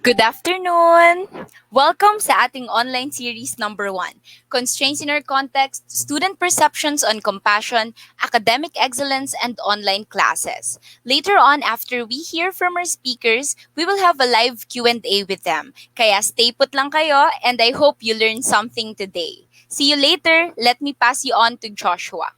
Good afternoon! Welcome sa ating online series number 1, Constraints in Our Context, Student Perceptions on Compassion, Academic Excellence, and Online Classes. Later on, after we hear from our speakers, we will have a live Q&A with them. Kaya stay put lang kayo, and I hope you learned something today. See you later. Let me pass you on to Joshua.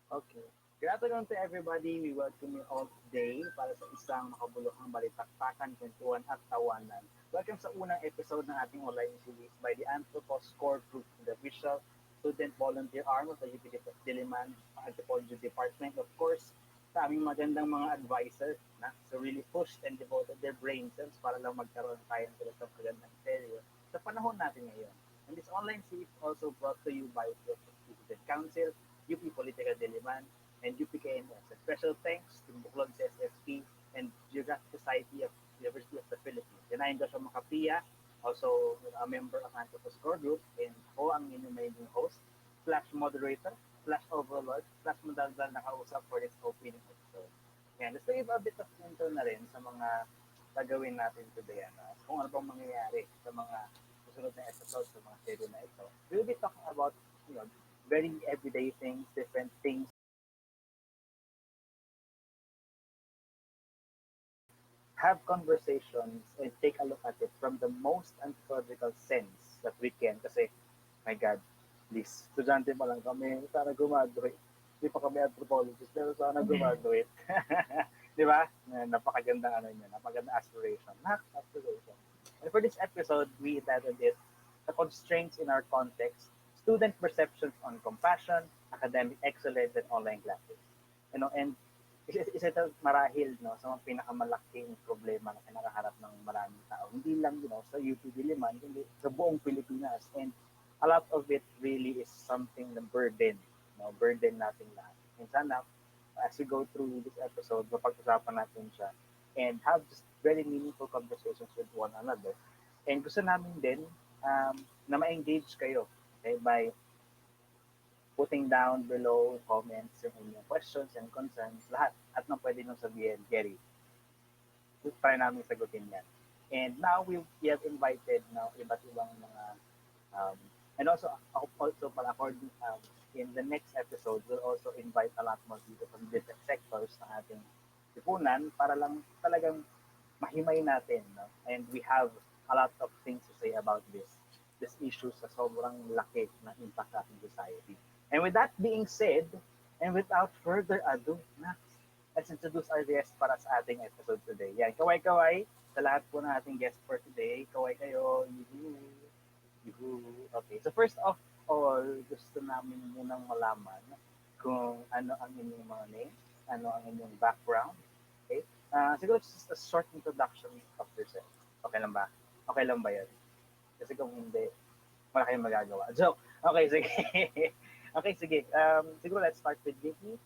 Okay. Good afternoon to everybody. We welcome you all today para sa isang makabuluhang balitaktakan, kwentuhan at tawanan. Welcome sa unang episode ng ating online series by the Anthropos Core Group, the official student volunteer arm of the UP Diliman Anthropology Department. Of course, sa aming magandang mga advisors na so really pushed and devoted their brain cells para lang magkaroon tayo ng ganitong magandang seryo sa panahon natin ngayon. And this online series also brought to you by the Student Council, UP Political Diliman, and UP KNS. A special thanks to Buklod CSSP and Geographic Society of University of the Philippines. And I'm Joshua Macapia, also a member of Anthropos Core Group, and ako ang inyong magiging host, slash moderator, slash overlord, slash madaldal na kausap for this opening episode. Yan, let's give a bit of intro na rin sa mga gagawin natin today. Kung ano pang mangyayari sa mga susunod na episodes sa mga series na ito. We'll be talking about, you know, very everyday things, different things. Have conversations and take a look at it from the most anthropological sense that we can. Kasi, my God, please, estudyante pa lang kami, sana gumaduate. Hindi pa kami anthropologist, pero sana gumaduate. Di ba? Napakaganda ano yun, napakaganda aspiration. Aspiration. And for this episode, we entitled it, The Constraints in Our Context, Student Perceptions on Compassion, Academic Excellence, and Online Classes. And isa ito marahil sa mga pinakamalaking problema na kinakaharap ng maraming tao. Hindi lang sa UP Diliman, kundi sa buong Pilipinas. And a lot of it really is something na burden natin lahat. And sana, as we go through this episode, mapag-usapan natin siya and have just very meaningful conversations with one another. And gusto namin din na ma-engage kayo, okay, by putting down below comments yung inyong questions and concerns, lahat. At nang pwede nung sabihin, Gary. Try namin sagutin yan. And now we have invited iba't ibang mga and also pala according in the next episode we'll also invite a lot more people from different sectors ng ating lipunan para lang talagang mahimay natin, and we have a lot of things to say about this issue sa sobrang laki ng impact sa ating society. And with that being said, and without further ado, let's introduce our guest para sa ating episode today. Yan, kaway-kaway sa lahat po ng ating guest for today. Kaway kayo. Yuhu. Okay, so first of all, gusto namin munang malaman kung ano ang inyong mga names, ano ang inyong background. Okay? Siguro just a short introduction of yourself. Okay lang ba? Okay lang ba yan? Kasi kung hindi, wala kayong magagawa. Joke! Okay, sige. Okay, sige. Siguro let's start with Vicky.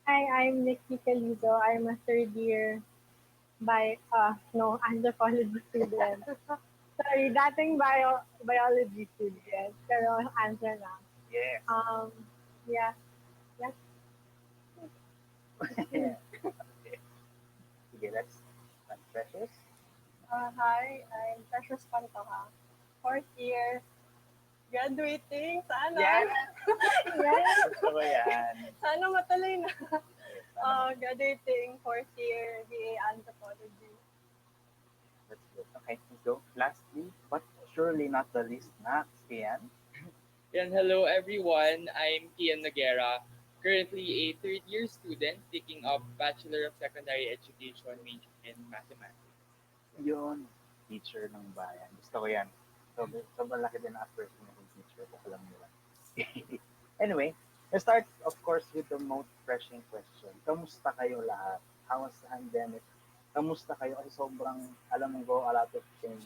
Hi, I'm Nikki Calizo. I'm a third year anthropology student. Sorry, dating biology student. Pero answer na. Yes. Yeah. Okay. Sige, let's Precious. Hi, I'm Precious Pantoja. Fourth year. Graduating, sana. Yes! Yes. Gusto ko yan. Sana matuloy na. Graduating, fourth year, BA Anthropology. That's good. Okay, let's go. Lastly, but surely not the least, Kian. And hello everyone, I'm Kian Nagera, currently a third year student taking up Bachelor of Secondary Education major in Mathematics. Yun, teacher ng bayan. Gusto ko yan. Sobrang laki din na aspiration ng teacher. Ko lang nila. Anyway, let's start, of course, with the most pressing question. Kamusta kayo lahat? How was the pandemic? Kamusta kayo? Kasi sobrang, alam mo, a lot of things,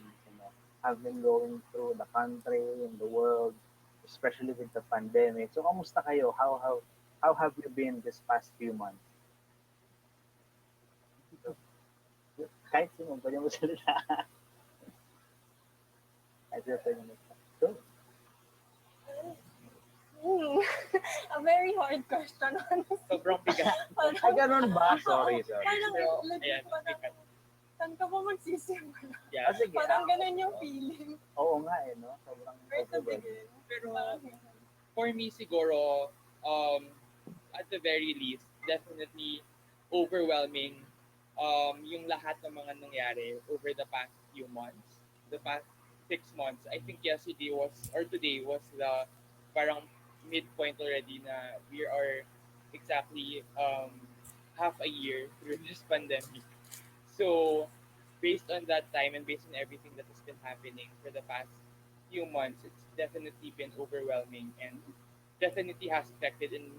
have been going through the country and the world, especially with the pandemic. So, kamusta kayo? How have you been this past few months? Kahit sino, pwede mo salita. It's your turn. Go. Hmm. A very hard question, honestly. Sobrang bigat. Ay, Parang, ganun ba? oo, Sorry, sorry. parang Pero, legit, ayan, parang, bigat. saan ka ba magsisimula? Yeah. Sige. Parang ganun yung feeling. Oo nga eh, no? Sobrang Where to overwhelming. begin? Pero, Parang, for me siguro, at the very least, definitely overwhelming yung lahat ng mga nangyari over the past few months. The past 6 months. I think yesterday was, or today was the parang midpoint already na we are exactly half a year through this pandemic. So, based on that time and based on everything that has been happening for the past few months, it's definitely been overwhelming and definitely has affected in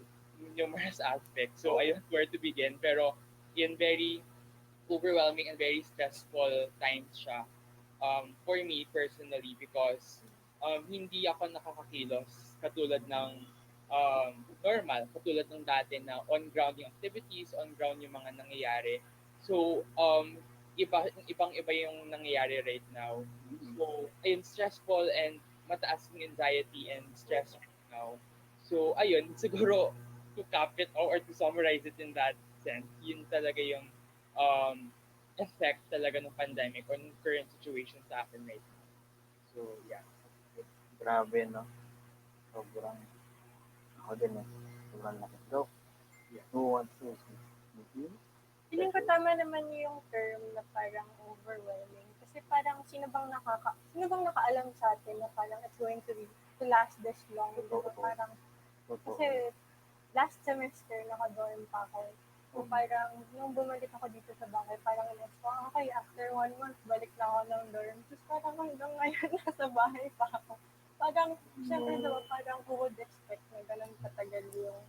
numerous aspects. So, I don't know where to begin. Pero, in very overwhelming and very stressful times siya for me personally because hindi ako nakakakilos katulad ng normal, katulad ng dati na on-ground yung activities, on-ground yung mga nangyayari. So, ibang-iba yung nangyayari right now. So, ayun, stressful and mataas yung anxiety and stress right now. So, ayun, siguro to cap it or to summarize it in that sense, yun talaga yung um, effect talaga ng pandemic on current situation sa akin right now. So, yeah. Grabe, no? Sobrang, ako din eh. Sobrang laki. Go. Yeah. Who wants to? Mhm. feeling ko tama naman yung term na parang overwhelming. Kasi parang sino bang nakaalam sa atin na parang it's going to last this long. Di ba? Totoo. Parang, Totoo. kasi last semester, naka-dorm pa ako. So parang, nung bumalik ako dito sa bahay, parang inas ko, okay, after 1 month, balik na ako ng dorm. Tapos parang hanggang ngayon, nasa bahay pa ako. Parang, syempre diba, parang who would expect na ganun katagal yung,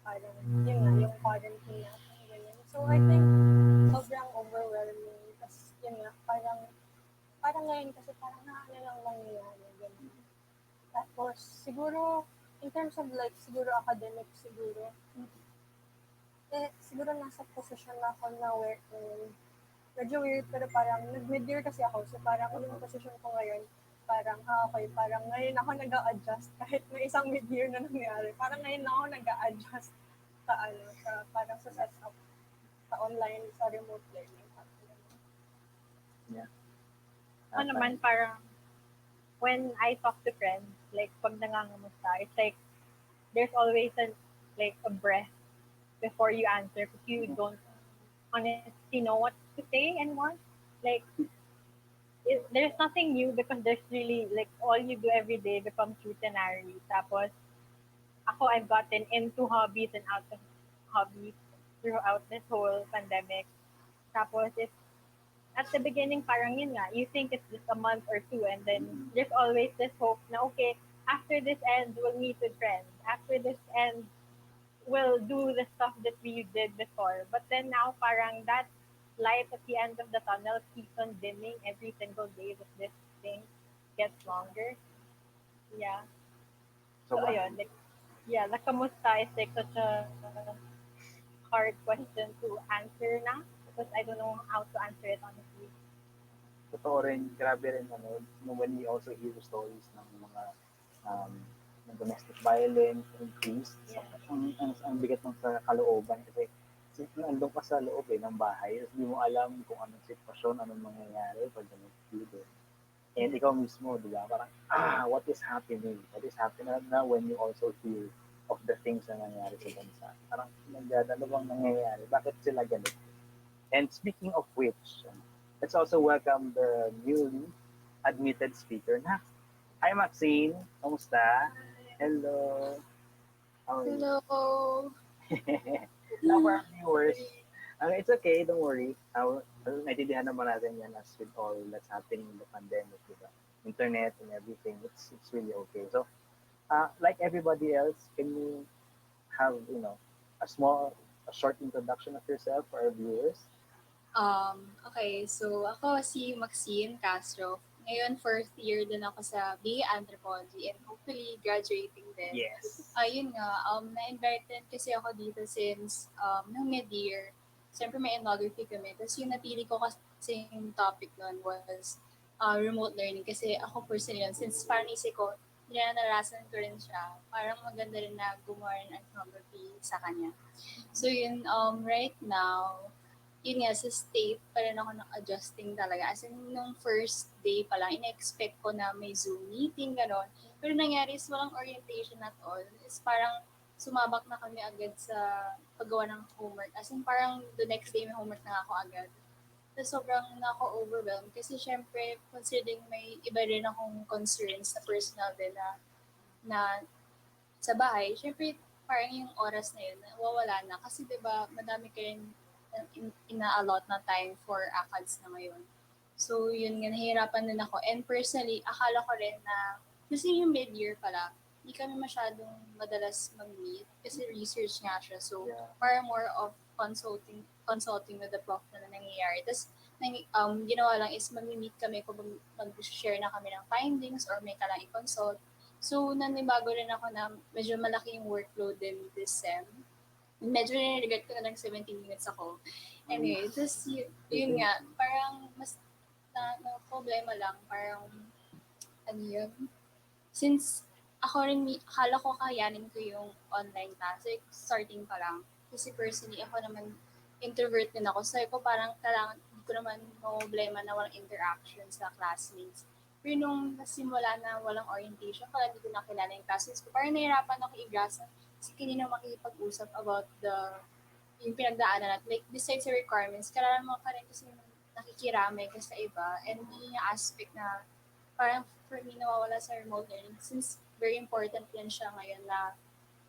parang, yun nga, yung quarantine natin, ganyan. So I think, sobrang overwhelming. Tapos, yun nga, parang ngayon kasi parang naano lang nangyayari, ganyan. Tapos, siguro, in terms of like, siguro academic, siguro, siguro nasa posisyon na ako na where, medyo weird, pero parang nag-mid-year kasi ako, so parang yung posisyon ko ngayon, parang, okay, parang ngayon ako nag-a-adjust kahit may isang mid-year na nangyari. Parang ngayon ako nag-a-adjust sa parang sa setup, sa online, sa remote learning. Yeah. Ako naman, parang, when I talk to friends, like, pag nangangamusta, it's like, there's always a breath before you answer because you don't honestly know what to say and what. Like, there's nothing new because there's really, like, all you do every day becomes routinary. Tapos, I've gotten into hobbies and out of hobbies throughout this whole pandemic. Tapos, it's at the beginning, parang yun nga, you think it's just a month or two, and then there's always this hope na, okay, after this ends, we'll meet with friends. After this ends, we'll do the stuff that we did before. But then now, parang that light at the end of the tunnel keeps on dimming every single day that this thing gets longer. Yeah. So, Sobrang ayun, like, yeah, the kamusta is like such a hard question to answer na because I don't know how to answer it honestly. totoo rin, grabe rin ano, when we also hear stories ng mga um, ng domestic violence increased. So, Yeah. ang bigat ng sa kalooban kasi nandun ka sa loob ng bahay, tapos hindi mo alam kung anong sitwasyon, anong mangyayari pag ganito. And ikaw mismo, di ba? Parang, what is happening? What is happening now when you also hear of the things na nangyayari sa bansa? Parang, ano bang nangyayari? Bakit sila ganito? And speaking of which, let's also welcome the newly admitted speaker na. Hi Maxine, kamusta? Hello. How are you? Hello. Now for our viewers, it's okay, don't worry. Naintindihan naman natin yan as with all that's happening in the pandemic, diba? Internet and everything, it's really okay. So, like everybody else, can you have, a short introduction of yourself for our viewers? Okay, so ako si Maxine Castro. Ngayon, fourth year din ako sa BA Anthropology and hopefully graduating din. Yes. Ayun nga, na-invited kasi ako dito since nung mid-year. Siyempre may ethnography kami. Tapos yung napili ko kasi yung topic nun was remote learning kasi ako personally yun, since parang isip ko, naranasan ko rin siya, parang maganda rin na gumawa ng ethnography sa kanya. So yun, right now, yun nga, sa state pa rin ako ng adjusting talaga. As in, nung first day pa lang, ina-expect ko na may Zoom meeting, gano'n. Pero nangyari is walang orientation at all. Is parang sumabak na kami agad sa paggawa ng homework. As in, parang the next day may homework na ako agad. Tapos sobrang nako-overwhelm kasi syempre, considering may iba rin akong concerns na personal din na sa bahay, syempre parang yung oras na yun, nawawala na. Kasi 'di ba madami kayong ina-allot na time for ACADS na ngayon. So yun nga, nahihirapan din ako. And personally, akala ko rin na, kasi yung mid-year pala, hindi kami masyadong madalas mag-meet kasi research nga siya. So Yeah. parang more of consulting with the prof na nangyayari. Tapos ginawa lang is mag-meet kami kung mag-share na kami ng findings or may kalang i-consult. So, nanibago rin ako na medyo malaki yung workload din this sem. Medyo nire-regret ko na lang 17 minutes ako. Anyway, tapos yun nga, parang mas na problema lang, parang ano yun, since ako rin, akala ko kayanin ko yung online class, like starting pa lang. Kasi personally, ako naman, introvert din ako. So, ko parang kailangan, hindi ko naman problema na walang interaction sa classmates. Pero nung nasimula na walang orientation, parang hindi ko nakilala yung classmates ko. Parang nahirapan ako i-grasp kasi kanina makikipag-usap about yung pinagdaanan natin. Like, besides the requirements, kailangan mo ka rin kasi nakikiramay ka sa iba. And yung aspect na parang for me nawawala sa remote learning since very important yan siya ngayon na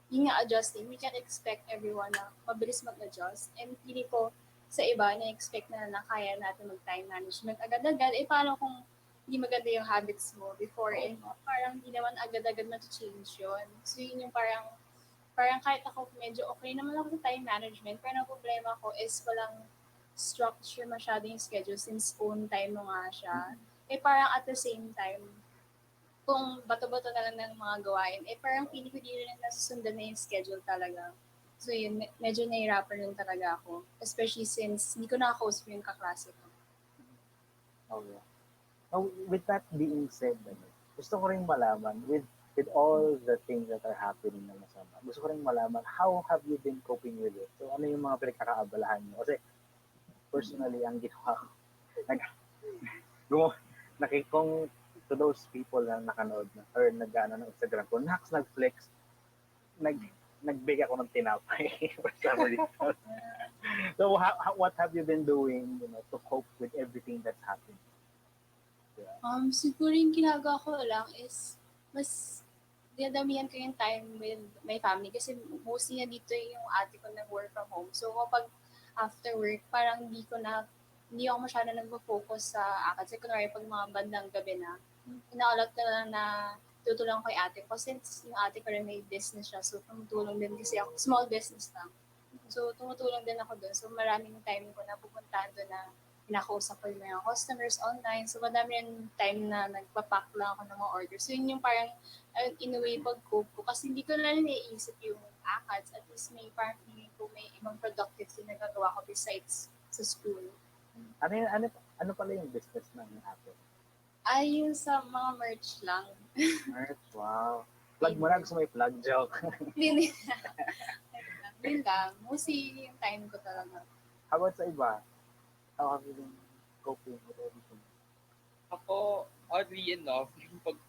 yung nga adjusting, we can expect everyone na mabilis mag-adjust. And hindi ko sa iba na-expect na kaya natin mag-time management agad-agad. Eh, paano kung hindi maganda yung habits mo before and parang hindi naman agad-agad na-change yun. So, yun yung parang kahit ako medyo okay naman ako sa time management, pero ang problema ko is walang structure masyado yung schedule since own time mo nga siya. Eh, parang at the same time, kung bato-bato na lang ng mga gawain, eh parang feeling ko di rin nasusundan na yung schedule talaga. So yun, medyo nahihirapan rin talaga ako. Especially since hindi ko nakaka-host yung kaklase ko. Oh, yeah. Now, with that being said, gusto ko rin malaman, with all the things that are happening na masama, gusto ko rin malaman, how have you been coping with it? So, ano yung mga pinagkakaabalahan mo? Kasi, personally, ang ginawa ko, kung to those people na nakanood na, or nag-ano ng Instagram ko, nag-flex, nag-bake ako ng tinapay for some reason. So, what have you been doing, to cope with everything that's happening? Yeah. Siguro yung ginagawa ko lang is, mas dinadamihan ko yung time with my family kasi mostly na dito yung ate ko nag-work from home. So, kapag after work, parang hindi ako masyado nag-focus sa akad. Kasi kunwari, pag mga bandang gabi na, inaalat ko lang na tutulong ko yung ate ko. Since yung ate ko rin may business siya, so tumutulong din kasi ako. Small business lang. So, tumutulong din ako doon. So, maraming time ko na pupuntahan doon na pinakausap ko yung mga customers online. So, madami rin time na nagpapack lang ako ng mga orders. So, yun yung parang, in a way, pag-cope ko. Kasi hindi ko na rin naiisip yung ACADS. At least may parang feeling ko may ibang productive din nagagawa ko besides sa school. Ano pala yung business ng ate? Ay, yung sa mga merch lang. Merch, wow. Plug mo na, gusto may plug joke. Hindi. Yun lang. Mostly yung time ko talaga. How about sa iba? How have you been coping with everything? Ako, oddly enough,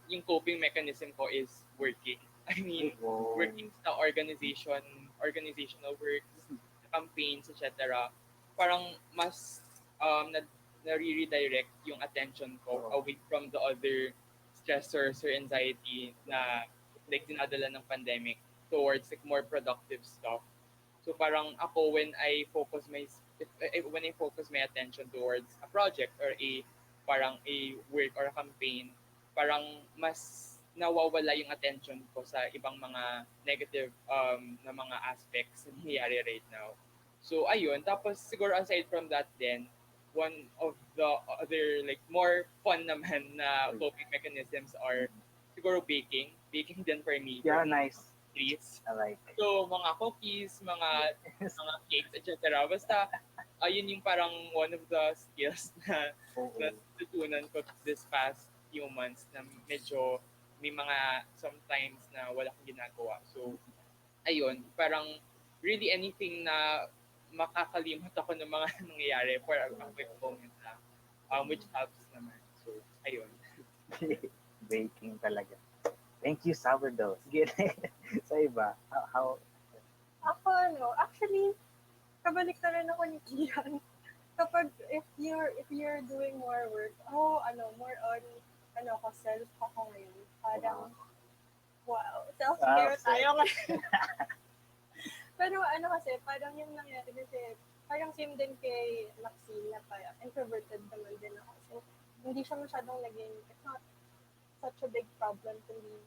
yung coping mechanism ko is working. I mean, working sa organizational works, campaigns, etc. Parang mas nare-redirect yung attention ko away from the other stressors or anxiety na like dinadala ng pandemic towards like more productive stuff. So parang ako when I focus my attention towards a project or parang a work or a campaign, parang mas nawawala yung attention ko sa ibang mga negative na mga aspects na nangyayari right now. So ayun, tapos siguro aside from that then, one of the other like more fun naman na coping mechanisms are siguro baking. Baking din for me. Yeah, nice. pastries. Like, So, mga cookies, mga cakes, etc. Basta, yun yung parang one of the skills na oo. natutunan ko this past few months na medyo may mga sometimes na wala akong ginagawa. So, ayun, parang really anything na makakalimot ako ng mga nangyayari for a quick moment lang, which helps naman. So, ayun. Baking talaga. Thank you, sourdough. Sige, sa iba, how Ako, actually, kabalik na rin ako ni Kian. Kapag, if you're doing more work, more on, ako, self ako ngayon. Parang, wow, self-care tayo ngayon. Pero kasi, parang yung nangyari kasi, parang same din kay Maxine na parang introverted naman din ako. So, hindi siya masyadong it's not such a big problem to me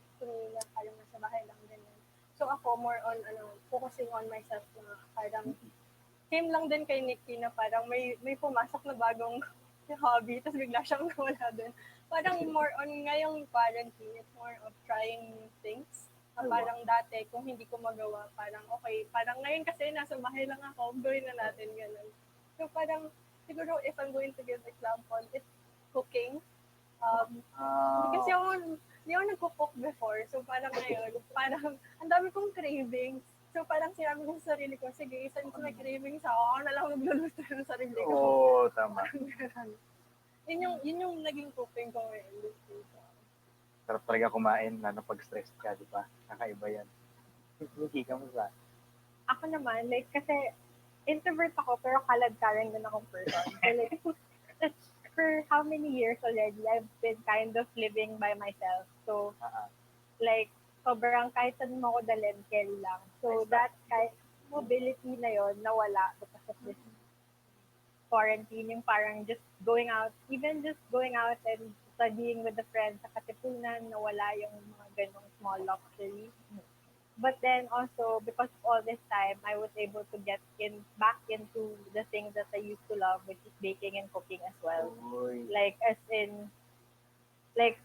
na parang nasa bahay lang ganyan. So ako, more on, focusing on myself na parang, same lang din kay Nikki na parang may pumasok na bagong hobby, tapos bigla siyang nawala din. Parang more on ngayong quarantine, it's more of trying new things. Parang dati, kung hindi ko magawa, parang okay. Parang ngayon kasi nasa bahay lang ako, gawin na natin ganun. So parang, siguro if I'm going to give example, it's cooking. Kasi hindi ako nagko-cook before. So parang ngayon, parang ang dami kong cravings. So parang sinabi ko sa sarili ko, sige, since may cravings ako na lang magluluto ng sarili ko. Oo, tama. Yun yung naging coping ko ngayon this week. Sarap talaga kumain, lalo pag stressed ka, di ba? Kakaiba yan. Hindi ka mo sa... Ako naman, kasi introvert ako, pero kalad-karan din akong person. So for how many years already, I've been kind of living by myself. So, sobrang kahit saan mo ako dalhin, carry lang. So, that kind mobility na yon nawala because of this quarantine, yung parang just going out, even just going out and studying with the friends sa Katipunan, nawala yung mga ganong small luxuries. But then also, because of all this time, I was able to get back into the things that I used to love, which is baking and cooking as well. Uy.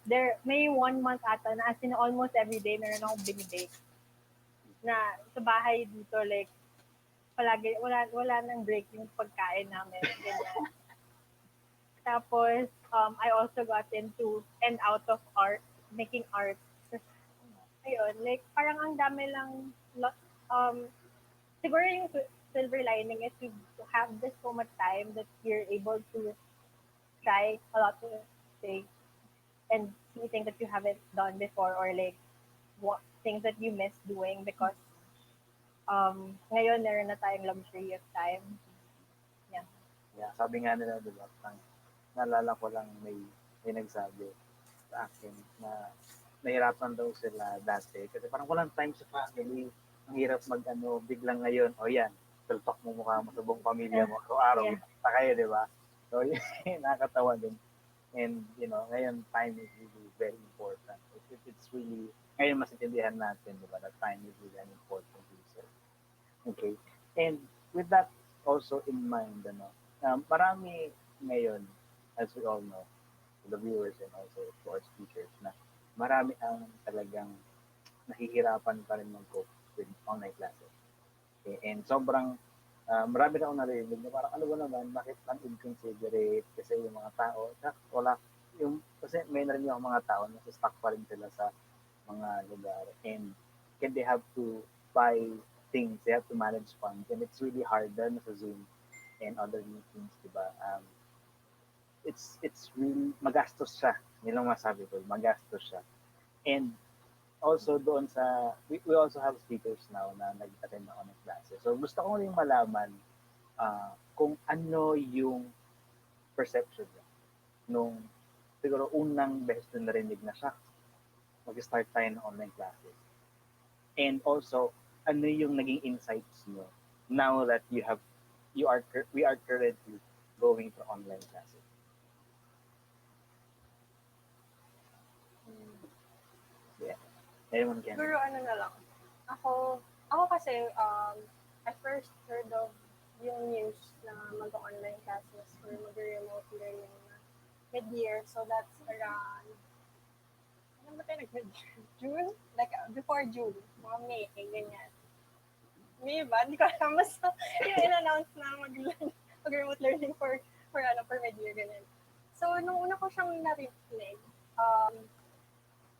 There may 1 month ata na as in almost every day meron akong binibake. Na sa bahay dito, palagi, wala nang break yung pagkain namin. Ganyan. Tapos, I also got into and out of art, making art. Ayun, parang ang dami lang, siguro yung silver lining is you have this so much time that you're able to try a lot of things and see things that you haven't done before or what things that you miss doing because ngayon meron na tayong luxury of time. Yeah, sabi nga nila, di ba? Naalala ko lang may nagsabi sa akin na nahirapan daw sila dati kasi parang walang time sa family. Ang hirap biglang ngayon, yan, tulpak mo mukha mo sa buong pamilya mo. Araw-araw, kita kayo, di ba? So, nakakatawa din. And, ngayon, time is really very important. It's really, ngayon mas intindihan natin, di ba, that time is really an important reason. Okay. And with that also in mind, marami ngayon, as we all know, to the viewers and also to our speakers, na marami ang talagang nahihirapan pa rin mag-cope with online classes. Okay? And sobrang marami na akong narinig na parang ano ba naman, bakit lang inconsiderate kasi yung mga tao, kasi may narinig ako mga tao na stuck pa rin sila sa mga lugar and they have to buy things, they have to manage funds and it's really hard dahil sa Zoom and other meetings, diba? It's really magastos siya. Yun lang masabi ko, magastos siya. And also doon we also have speakers now na nag-attend na online classes. So gusto ko rin malaman kung ano yung perception niya nung siguro unang beses na narinig na siya mag-start tayo ng online classes. And also, ano yung naging insights niyo now that we are currently going for online classes? Yeah. Anyone can. Siguro na lang. Ako kasi, I first heard of yung news na mag-online classes or mag-remote learning na mid-year. So that's around Ano ba tayo June? Like, before June. Mga May, ganyan. May ba? Hindi ko alam. Basta yung in-announce na mag-remote learning for mid-year, ganyan. So, nung una ko siyang na-reflect,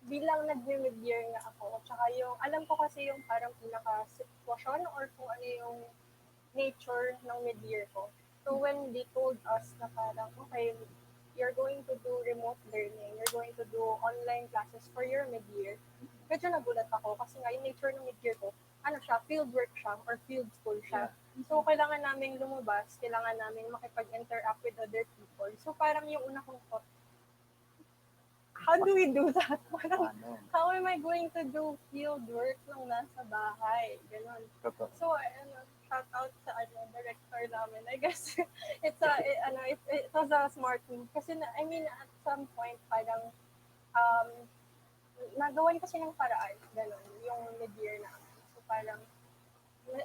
bilang nag-mid-year nga ako, tsaka yung, alam ko kasi yung parang pinaka-sitwasyon or kung ano yung nature ng mid-year ko. So when they told us na parang, okay, you're going to do remote learning, you're going to do online classes for your mid-year, medyo nagulat ako kasi nga yung nature ng mid-year ko, ano siya, field work siya or field school siya. So kailangan namin lumabas, kailangan namin makipag-interact with other people. So parang yung una kong thought, how do we do that? Paano? How am I going to do field work nung nasa bahay? Ganon. Totoo. So, shout out sa director namin. I guess it was a smart move. Kasi, I mean, at some point, parang, nagawan kasi ng paraan. Ganon, yung mid-year namin. So, parang,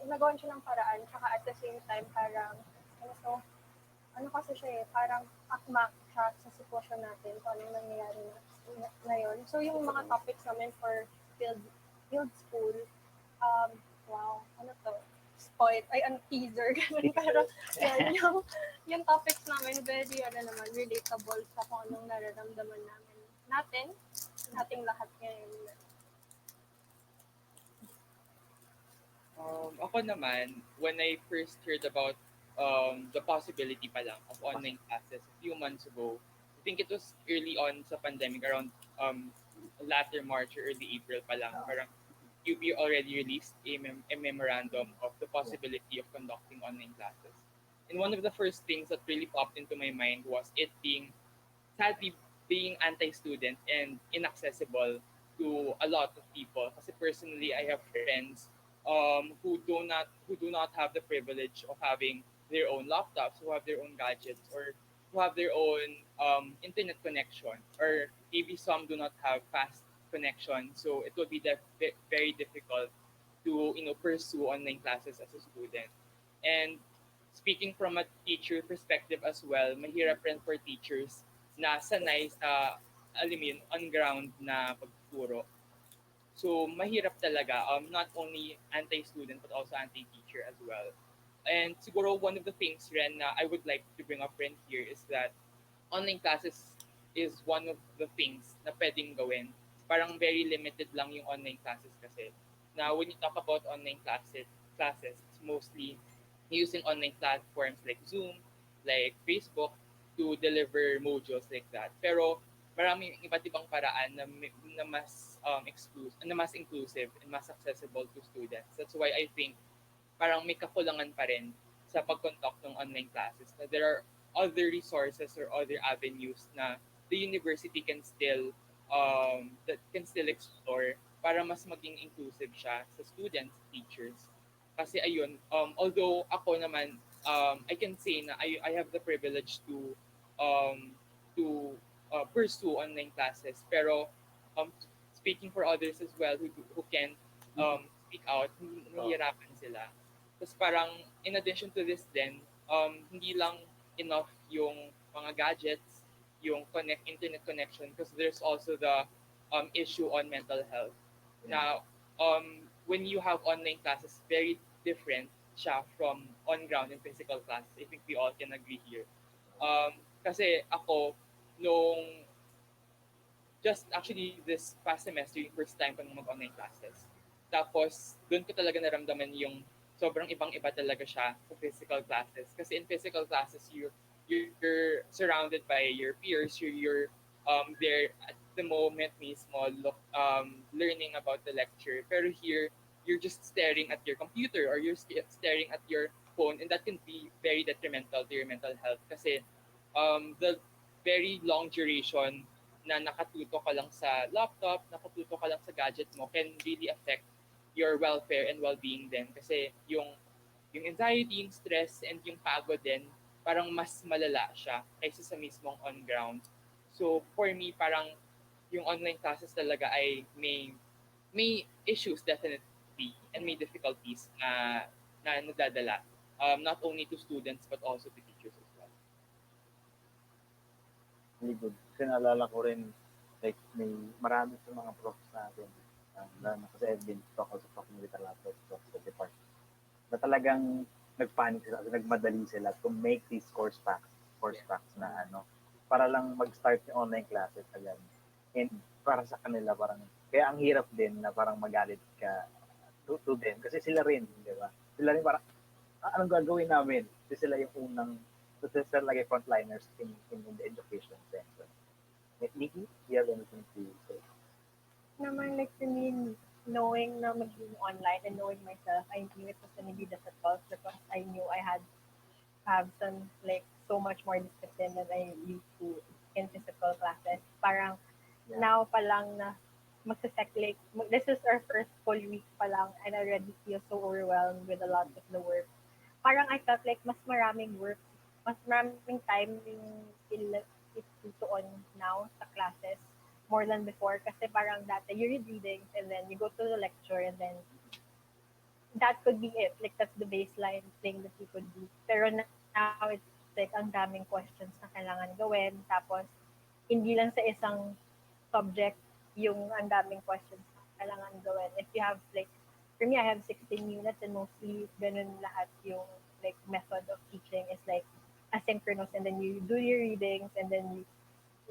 nagawan siya ng paraan. Tsaka at the same time, parang, ano kasi siya parang akma siya sa sitwasyon natin kung ano nangyayari ngayon. So, yung mga topics namin for field school, wow, ano to? Spoiled, teaser, ganun. Pero, yan, yung topics namin, very, naman, relatable sa kung anong nararamdaman nating lahat ngayon. Ako naman, when I first heard about the possibility pa lang of online classes a few months ago, I think it was early on sa pandemic, around latter March or early April pa lang, parang UP already released a memorandum of the possibility of conducting online classes. And one of the first things that really popped into my mind was it being, sadly, being anti-student and inaccessible to a lot of people. Kasi personally, I have friends who do not have the privilege of having their own laptops, who have their own gadgets, or who have their own internet connection, or maybe some do not have fast connection. So it will be very difficult to pursue online classes as a student. And speaking from a teacher perspective as well, mahirap rin for teachers na sanay sa, alam mo yun, on ground na pagtuturo. So mahirap talaga, not only anti-student but also anti-teacher as well. And siguro one of the things rin na I would like to bring up rin here is that online classes is one of the things na pwedeng gawin. Parang very limited lang yung online classes kasi. Now, when you talk about online classes, it's mostly using online platforms like Zoom, like Facebook, to deliver modules like that. Pero maraming iba't ibang paraan na mas na mas inclusive and mas accessible to students. That's why I think parang may kakulangan pa rin sa pag-conduct ng online classes. Na there are other resources or other avenues na the university can still explore para mas maging inclusive siya sa students, teachers. Kasi ayun, although ako naman, I can say na I have the privilege to pursue online classes. Pero speaking for others as well who can speak out, nahihirapan sila. Tapos parang in addition to this then, hindi lang enough yung mga gadgets, yung internet connection, because there's also the issue on mental health. Now, when you have online classes, very different siya from on-ground and physical classes. I think we all can agree here. Kasi ako, nung just actually this past semester, yung first time ko nung mag-online classes. Tapos, doon ko talaga naramdaman yung sobrang ibang-iba talaga siya sa physical classes. Kasi in physical classes, you're surrounded by your peers, you're there at the moment mismo, learning about the lecture. Pero here, you're just staring at your computer or you're staring at your phone, and that can be very detrimental to your mental health. Kasi the very long duration na nakatuto ka lang sa laptop, nakatuto ka lang sa gadget mo can really affect your welfare and well-being din. Kasi yung anxiety, yung stress, and yung pagod din, parang mas malala siya kaysa sa mismong on-ground. So for me, parang yung online classes talaga ay may issues definitely and may difficulties na nadadala, not only to students but also to teachers as well. Really good. Kasi naalala ko rin Like, marami sa mga profs natin, kasi I've been also talking with a lot of profs sa department, na talagang nagpanic sila, nagmadali sila to make these course packs na para lang mag-start yung online classes agad. And para sa kanila, parang, kaya ang hirap din na parang magalit ka to them. Kasi sila rin, di ba? Sila rin parang, anong gagawin namin? Kasi sila yung unang, so sila like frontliners in the education sector. Nikki, do you have anything to say? Naman, like, to me, knowing na magiging online and knowing myself, I knew it was gonna be difficult because I knew I had have some, like, so much more discipline than I used to in physical classes. Parang now pa lang na like, this is our first full week pa lang and I already feel so overwhelmed with a lot of the work. Parang I felt like mas maraming work, mas maraming time yung itutuon now sa classes more than before kasi parang dati you read readings and then you go to the lecture and then that could be it. Like, that's the baseline thing that you could do. Pero now, it's like ang daming questions na kailangan gawin. Tapos, hindi lang sa isang subject yung ang daming questions na kailangan gawin. If you have, like, for me, I have 16 units and mostly ganun lahat yung, like, method of teaching is, like, asynchronous and then you do your readings and then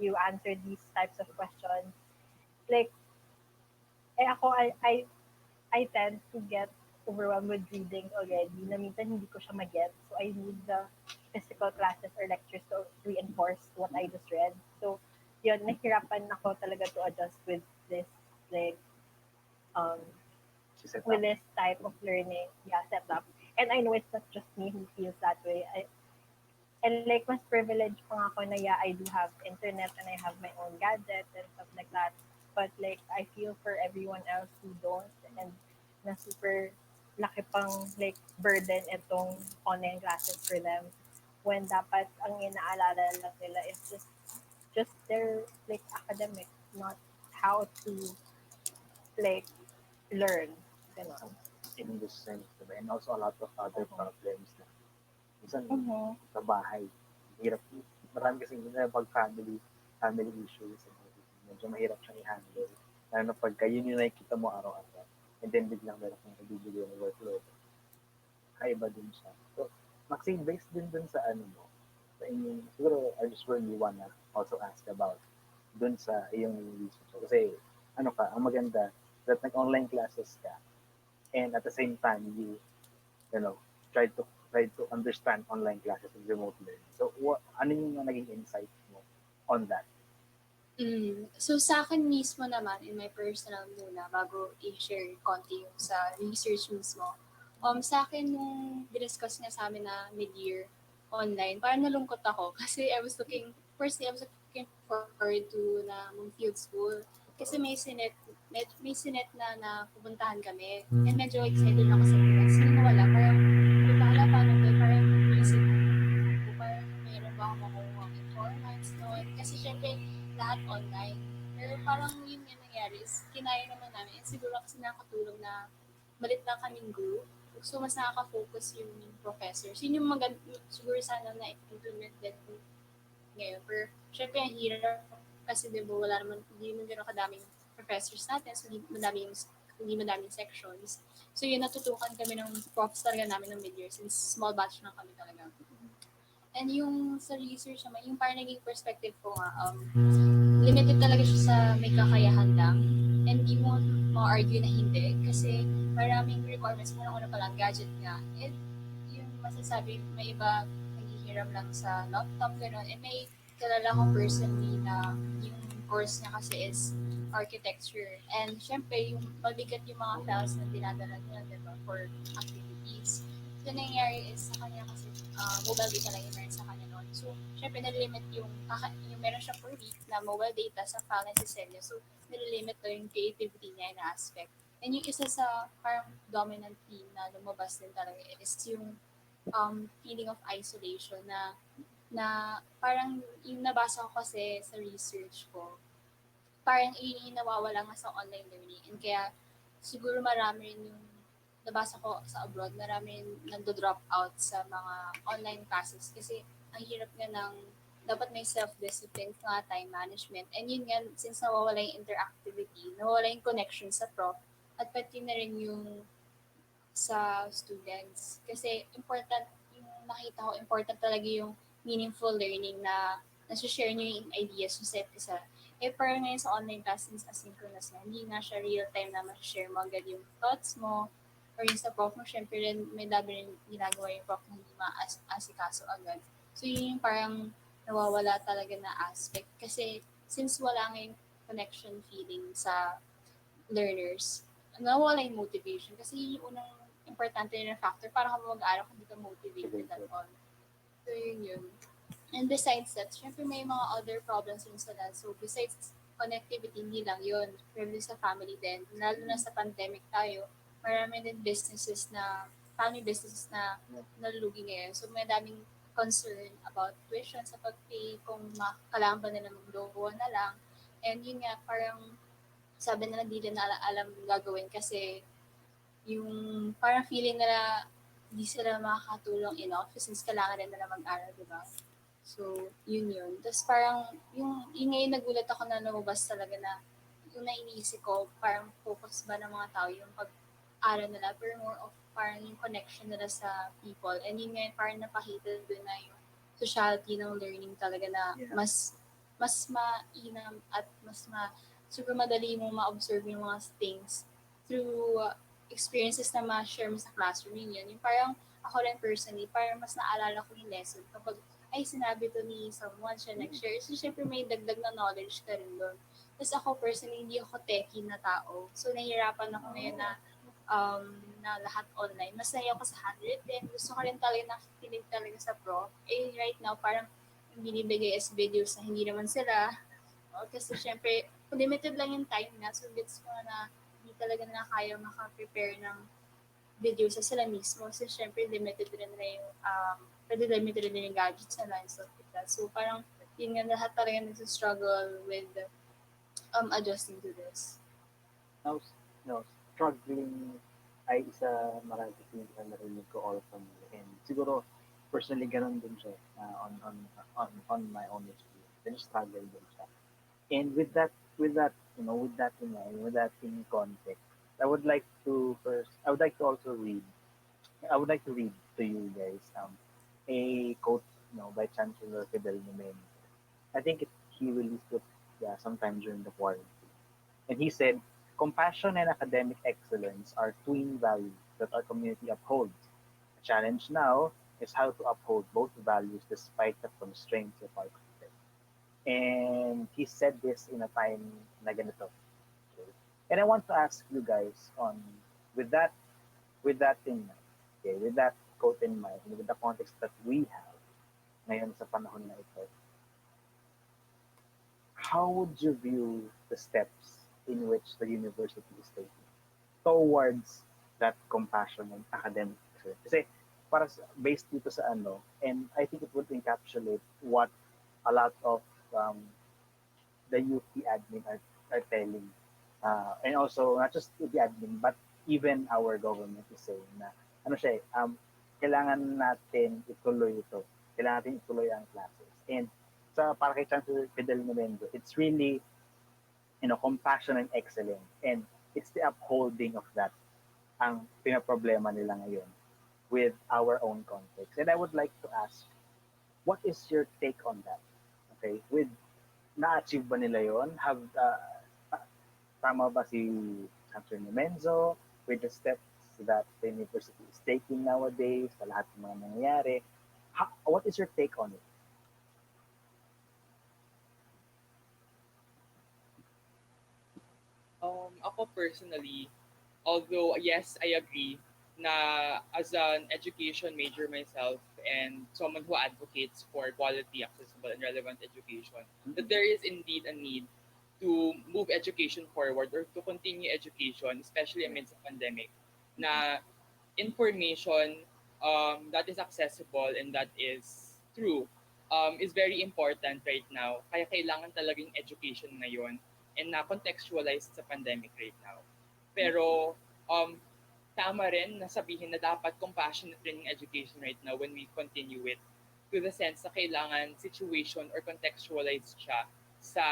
you answer these types of questions. Like, ako, I tend to get overwhelmed with readings already na minsan hindi ko siya mag-get. So, I need the physical classes or lectures to reinforce what I just read. So, yun, nahirapan ako talaga to adjust with this, like, um, with this type of learning, setup. And I know it's not just me who feels that way. And like, mas privileged pa nga ako na I do have internet and I have my own gadget and stuff like that. But like, I feel for everyone else who don't and na super laki pang like burden itong online classes for them when dapat ang inaalala lang nila is just their like academic, not how to like learn. Ganon. In this sense, diba? And also a lot of other problems na minsan Mhm. sa bahay. Hirap. Marami kasi pag family issues and everything. Medyo mahirap siyang i-handle. Lalo na pagka yun yung nakikita mo araw-araw. And then biglang meron kang nabibigay ng workload. Kaiba din siya. So, Maxine, based din dun sa ano mo, sa inyong, siguro I just really wanna also ask about dun sa iyong research. Kasi, ano ka, ang maganda, that nag-online classes ka, and at the same time, you know, try to understand online classes and remote learning. So, ano yung naging insight mo on that? So sa akin mismo naman, in my personal muna, bago i-share konti yung sa research mismo, sa akin nung discuss nga sa amin na mid-year online, parang nalungkot ako kasi firstly, I was looking forward to na mag-field school kasi may sinet na pupuntahan kami and medyo excited ako sa mga kasi wala, parang bahala pa nung parang isip ko, parang mayroon ba akong makuha informants noon kasi syempre lahat online. Pero parang yun nga nangyari is kinaya naman namin. And siguro kasi nakatulong na malit lang kaming group. So, mas nakaka-focus yung professors. Yun yung siguro sana na-implement din ngayon. Pero, syempre, ang hirap kasi diba, wala naman, hindi naman gano'n kadaming professors natin. So, hindi madaming sections. So, yun, natutukan kami ng profs talaga namin ng mid-year since small batch lang kami talaga. And yung sa research naman, yung parang naging perspective ko nga, limited talaga siya sa may kakayahan lang. And di mo ma-argue na hindi kasi maraming requirements. Una-una pa lang, gadget nga. And yung masasabi, may iba naghihiram lang sa laptop, gano'n. And may kilala ko personally na yung course niya kasi is architecture. And syempre, yung mabigat yung mga files na dinadala nila, diba, for activities. So, nangyayari is sa kanya kasi mobile data lang yung meron sa kanya noon. So, syempre, nalilimit yung meron siya per week na mobile data sa file na sisend niya. So, nalilimit to yung creativity niya in aspect. And yung isa sa parang dominant theme na lumabas din talaga is yung feeling of isolation na parang yung nabasa ko kasi sa research ko, parang yung nawawala nga sa online learning. And kaya siguro marami rin yung nabasa ko sa abroad, marami rin nando-drop out sa mga online classes kasi ang hirap nga ng dapat may self-discipline nga, time management. And yun nga, since nawawala yung interactivity, nawawala yung connection sa prof, at pati na rin yung sa students. Kasi important, yung nakita ko, important talaga yung meaningful learning na nasa-share nyo yung ideas sa set isa. Eh, parang ngayon sa online class, since asynchronous na, hindi na siya real time na ma-share mo agad yung thoughts mo, or yung sa prof mo, syempre rin may dami rin ginagawa yung prof na hindi ma-asikaso agad. So, yun yung parang nawawala talaga na aspect. Kasi, since wala ngayong connection feeling sa learners, nawawala yung motivation. Kasi yun yung unang importante na factor para ka mag-aaral kung hindi ka motivated at all. So, yun. And besides that, syempre may mga other problems rin sila. So, besides connectivity, hindi lang yun. Pero sa family din. Lalo na sa pandemic tayo, marami din businesses na, family businesses na nalulugi ngayon. So, may daming concern about tuition sa pag-pay, kung kailangan ba nila mag-loan na lang. And yun nga, parang sabi nila di nila alam gagawin kasi yung parang feeling nila di sila makakatulong enough since kailangan rin nila mag-aral, di ba? So, yun yun. Tapos parang, yung ngayon nagulat ako na lumabas talaga na yung naiisip ko, parang focus ba ng mga tao yung pag-aral nila, pero more of parang yung connection nila sa people. And yun ngayon parang napakita doon na yung sociality ng learning talaga na mas mainam at super madali mo ma-observe yung mga things through experiences na ma-share mo sa classroom yun. Yung parang ako rin personally, parang mas naalala ko yung lesson kapag ay sinabi to ni someone, siya nag-share. So, syempre may dagdag na knowledge ka rin doon. Tapos ako personally, hindi ako techie na tao. So, nahihirapan ako ngayon na lahat online. Mas nahiya ako sa handwritten. Gusto ko rin talaga nakikinig talaga sa prof. Eh, right now, parang yung binibigay as videos na hindi naman sila. Kasi syempre, limited lang yung time na. So, gets ko na hindi talaga na kaya maka-prepare ng video sa sila mismo. So, syempre, limited rin na yung, pwede limited rin yung gadgets nila and stuff like that. So, parang, yun nga, lahat talaga nagsistruggle with adjusting to this. Now, no, struggling ay isa marami na narinig ko all from you. And siguro, personally, ganun din siya on my own experience. Then struggle din siya. And with that in mind, with that in context, I would like to also read, I would like to read to you guys a quote, by Chancellor Fidel Numen. I think he released it, yeah, sometime during the quarantine. And he said, compassion and academic excellence are twin values that our community upholds. The challenge now is how to uphold both values despite the constraints of our context. And he said this in a time na ganito. Okay? And I want to ask you guys with that with that in mind, okay, with that quote in mind, with the context that we have ngayon sa panahon na ito, how would you view the steps in which the university is taking towards that compassion and academic excellence? Kasi based dito sa and I think it would encapsulate what a lot of um, the UP admin are telling. And also, not just UP admin, but even our government is saying na, kailangan natin ituloy ito. Kailangan natin ituloy ang classes. And para kay Chancellor Fidel Novendo, it's really, compassion and excellence. And it's the upholding of that ang pinaproblema nila ngayon with our own context. And I would like to ask, what is your take on that? Okay? Na-achieve ba nila yon? Tama ba si Chancellor Menzo with the steps that the university is taking nowadays sa lahat ng mga nangyayari? What is your take on it? Ako personally, although yes, I agree na as an education major myself and someone who advocates for quality, accessible, and relevant education, that there is indeed a need to move education forward or to continue education, especially amidst the pandemic, na information that is accessible and that is true is very important right now. Kaya kailangan talagang education ngayon and na-contextualized sa pandemic right now. Pero tama rin na sabihin na dapat compassionate rin yung education right now when we continue it. to the sense na kailangan situation or contextualized siya sa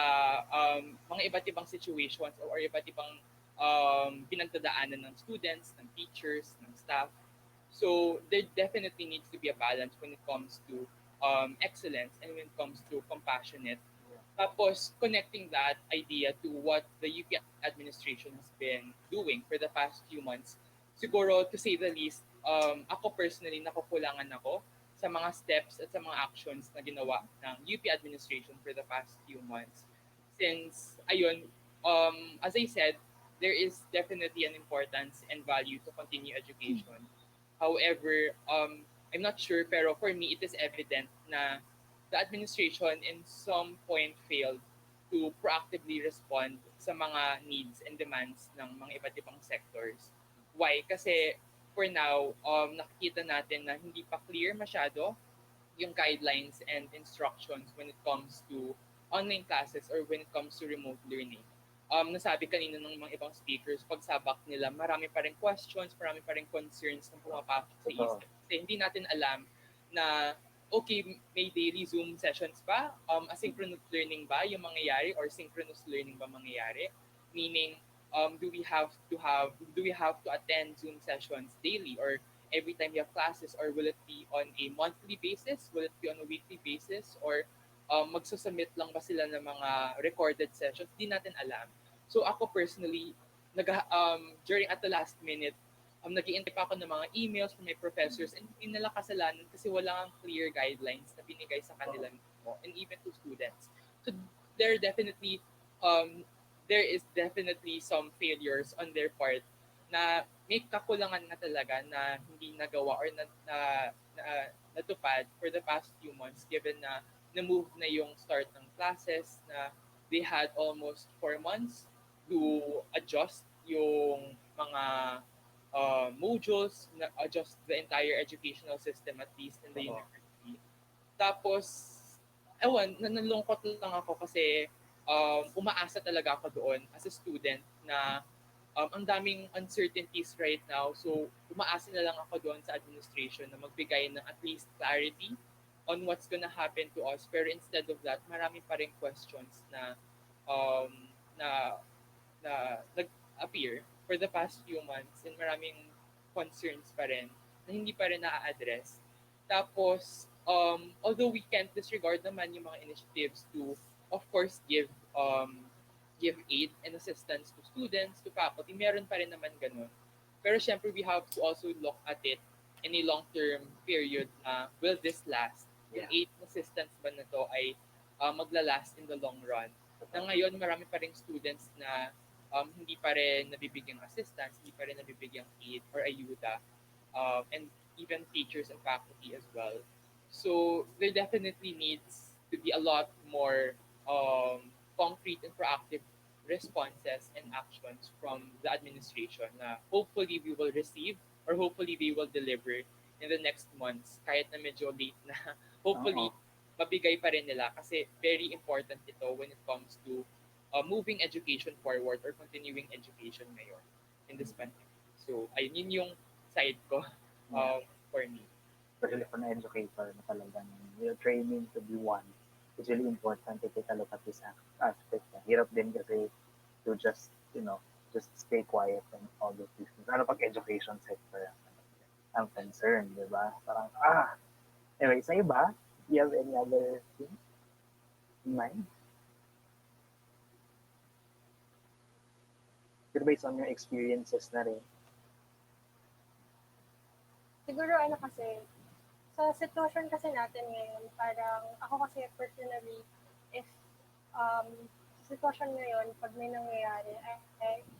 mga iba't ibang situations or iba't ibang pinagdadaanan ng students, ng teachers, ng staff. So there definitely needs to be a balance when it comes to excellence and when it comes to compassionate. Tapos connecting that idea to what the UP administration has been doing for the past few months. Siguro to say the least, ako personally nakukulangan ako sa mga steps at sa mga actions na ginawa ng UP administration for the past few months. Since, ayun, as I said, there is definitely an importance and value to continue education. However, I'm not sure, pero for me, it is evident na the administration in some point failed to proactively respond sa mga needs and demands ng mga iba't ibang sectors. Why? Kasi for now, nakikita natin na hindi pa clear masyado yung guidelines and instructions when it comes to online classes or when it comes to remote learning. Nasabi kanina ng mga ibang speakers, pagsabak nila, marami pa rin questions, marami pa rin concerns na pumapasok sa isip. Kasi hindi natin alam na, okay, may daily Zoom sessions ba? Asynchronous learning ba yung mangyayari or synchronous learning ba mangyayari? Meaning, do we have to attend Zoom sessions daily or every time you have classes, or will it be on a monthly basis? Will it be on a weekly basis? Or magsusubmit lang ba sila ng mga recorded sessions? Di natin alam. So ako personally, during at the last minute, nag-iintay pa ako ng mga emails from my professors and hindi nila kasalanan kasi wala kang clear guidelines na binigay sa kanila and even to students. So there definitely there is definitely some failures on their part na may kakulangan na talaga na hindi nagawa or natupad for the past few months given na na-move na yung start ng classes na they had almost 4 months to adjust yung mga modules, na adjust the entire educational system at least in the university. Tapos, nalungkot lang ako kasi umaasa talaga ako doon as a student na ang daming uncertainties right now. So, umaasa na lang ako doon sa administration na magbigay ng at least clarity on what's gonna happen to us. Pero instead of that, marami pa rin questions na um, na nag-appear for the past few months and maraming concerns pa rin na hindi pa rin na-address. Tapos, although we can't disregard naman yung mga initiatives to, of course, give aid and assistance to students, to faculty, meron pa rin naman ganun. Pero syempre, we have to also look at it in a long-term period na will this last? Yung aid and assistance ba na to ay maglalast in the long run? Na ngayon, marami pa rin students na hindi pa rin nabibigyang assistance, hindi pa rin nabibigyang aid or ayuda, and even teachers and faculty as well. So there definitely needs to be a lot more concrete and proactive responses and actions from the administration na hopefully we will receive or hopefully we will deliver in the next months kahit na medyo late na. Hopefully, mabigay pa rin nila kasi very important ito when it comes to moving education forward or continuing education ngayon in this pandemic. So, ayun yun yung side ko for me. Especially for an educator na talagang your training to be one. It's really important to take a look at this aspect. Hirap din kasi to just, just stay quiet and all those things. Ano pag education sector ang concern, di ba? Parang, anyway, sa'yo ba? Do you have any other thing in mind? Pero based on your experiences na rin. Siguro kasi, sa sitwasyon kasi natin ngayon, parang ako kasi personally, if sa sitwasyon ngayon, pag may nangyayari,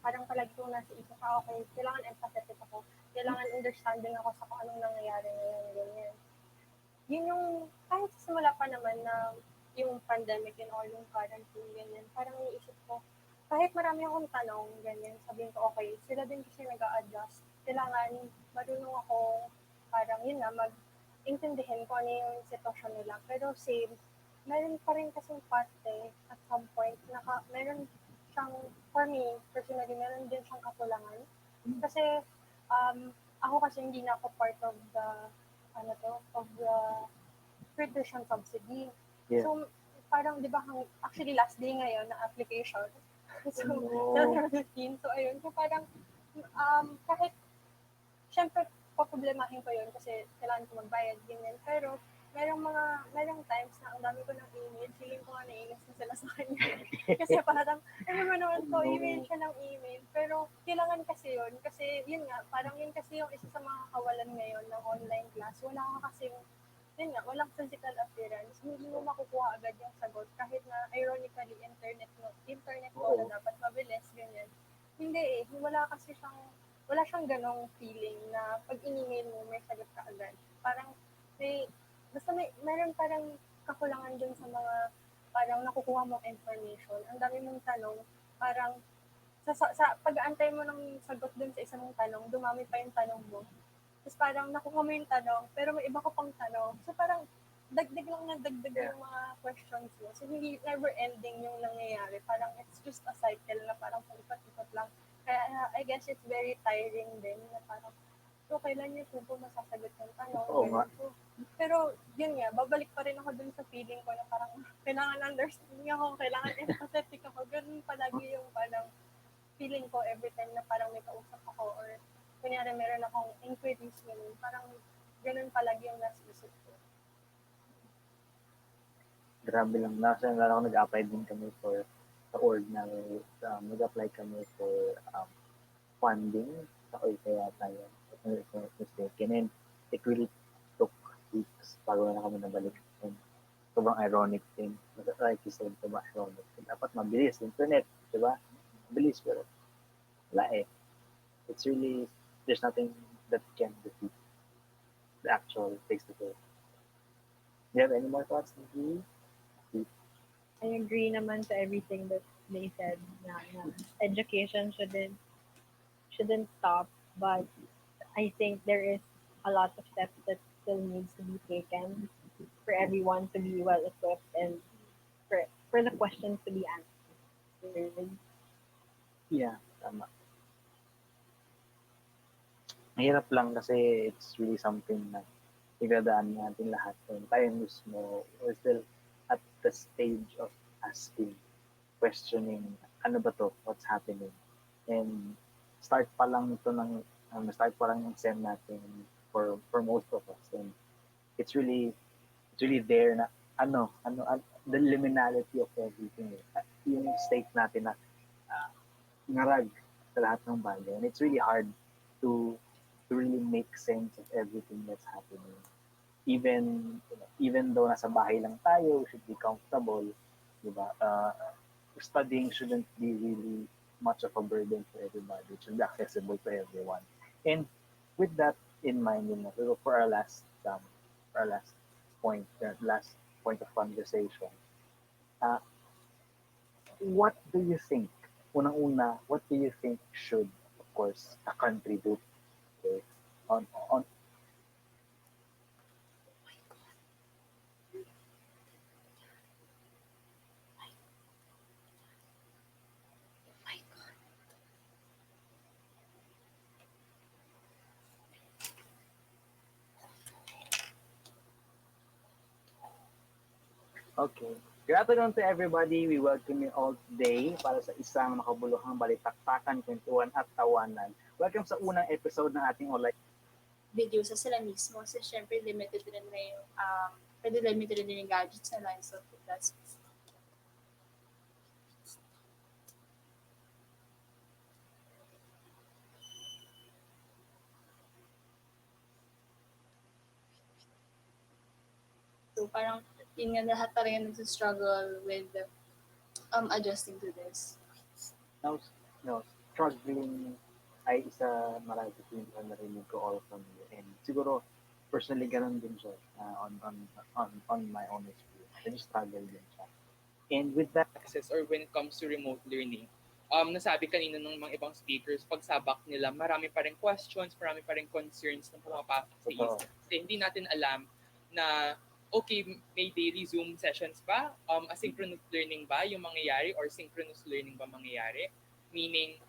parang palagi kong nasa isip okay, kailangan empathetic ako, kailangan understanding ako sa kung anong nangyayari ngayon, ganyan. Yun yung, kahit sa simula pa naman na yung pandemic and all, yung quarantine, ganyan, parang iisip ko, kahit marami akong tanong, ganyan, sabihin ko, okay, sila din kasi nag-a-adjust. Kailangan marunong ako, parang yun na, intindihin ko ano yung sitwasyon nila. Pero same, meron pa rin kasing parte at some point, meron siyang, for me, personally, meron din siyang kakulangan. Kasi, ako kasi hindi na ako part of the, nutrition subsidy. Yeah. So, parang, di ba, actually last day ngayon ng application. So, No. 15. So, ayun. So, parang, kahit, syempre, poproblemahin ko yun kasi kailangan ko magbayad, ganyan. Pero, merong times na ang dami ko ng email, feeling ko nga naiinis na sila sa kanya. Kasi parang, ano ba naman to, email siya ng email. Pero, kailangan kasi yun. Kasi, yun nga, parang yun kasi yung isa sa mga kawalan ngayon ng online class. Wala ka kasi yun nga, walang physical appearance. Hindi mo makukuha agad yung sagot. Kahit na, ironically, internet mo na Oo. dapat mabilis, ganyan. Hindi eh. Wala siyang ganong feeling na pag in-email mo, may sagot ka agad. Parang, meron parang kakulangan dun sa mga parang nakukuha mong information. Ang dami mong tanong, parang sa pag-aantay mo ng sagot dun sa isang tanong, dumami pa yung tanong mo. Tapos parang nakuha mo yung tanong, pero may iba ka pang tanong. So parang dagdag lang na dagdag yung mga questions mo. So hindi never ending yung nangyayari. Parang it's just a cycle na parang pag-ikot-ikot lang. Kaya I guess it's very tiring din na parang so kailan niyo po masasagot yung tanong. Oo nga. So, pero yun nga, babalik pa rin ako dun sa feeling ko na parang kailangan understanding ako, kailangan empathetic ako. Ganun palagi yung parang feeling ko every time na parang may kausap ako or kunyari meron akong inquiries ganun, parang ganun palagi yung nasa isip ko. Grabe lang. Nasa ako nag-apply din kami for sa org na nag-apply kami for funding sa OIC kaya tayo. If I'm not mistaken. And it really took weeks bago na kami nabalik. And sobrang ironic thing. Like you said, sobrang ironic. Dapat mabilis. Internet, di ba? Mabilis, pero wala eh. It's really, there's nothing that can defeat the actual face-to-face. Do you have any more thoughts, Nikki? I agree naman to everything that they said na education shouldn't stop, but I think there is a lot of steps that still needs to be taken for everyone to be well equipped and for the questions to be answered. Yeah, tama. Mahirap lang kasi it's really something na pinagdadaan natin lahat. And tayo mismo, we're still at the stage of asking, questioning, ano ba to? What's happening? And start pa lang start pa lang yung SEM natin for most of us. And it's really there na the liminality of everything. Yung state natin na uh, ngarag sa lahat ng bagay. And it's really hard to really make sense of everything that's happening. Even though nasa bahay lang tayo, we should be comfortable, di ba? Studying shouldn't be really much of a burden for everybody. It should be accessible to everyone. And with that in mind, for our last last point of conversation, uh, what do you think? Unang-una, what do you think should, of course, a country do? Okay, on Okay. Good afternoon to everybody. We welcome you all today para sa isang makabuluhang balitaktakan, kwentuhan at tawanan. Welcome sa unang episode ng ating online. Video sa sila mismo. So, syempre, limited rin na yung, pwede limited rin yung gadgets na lines of classes. So, parang, yun nga lahat talaga nagsistruggle with adjusting to this. Now, struggling ay isa marami na narinig ko all from you. And siguro, personally, ganun din siya on my own experience. I just struggle din siya. And with that, Access or when it comes to remote learning, nasabi kanina ng mga ibang speakers, pagsabak nila, marami pa rin questions, marami pa rin concerns na pumapasok sa isip. Kasi hindi natin alam na, okay, may daily Zoom sessions ba? Asynchronous learning ba yung mangyayari or synchronous learning ba mangyayari? Meaning,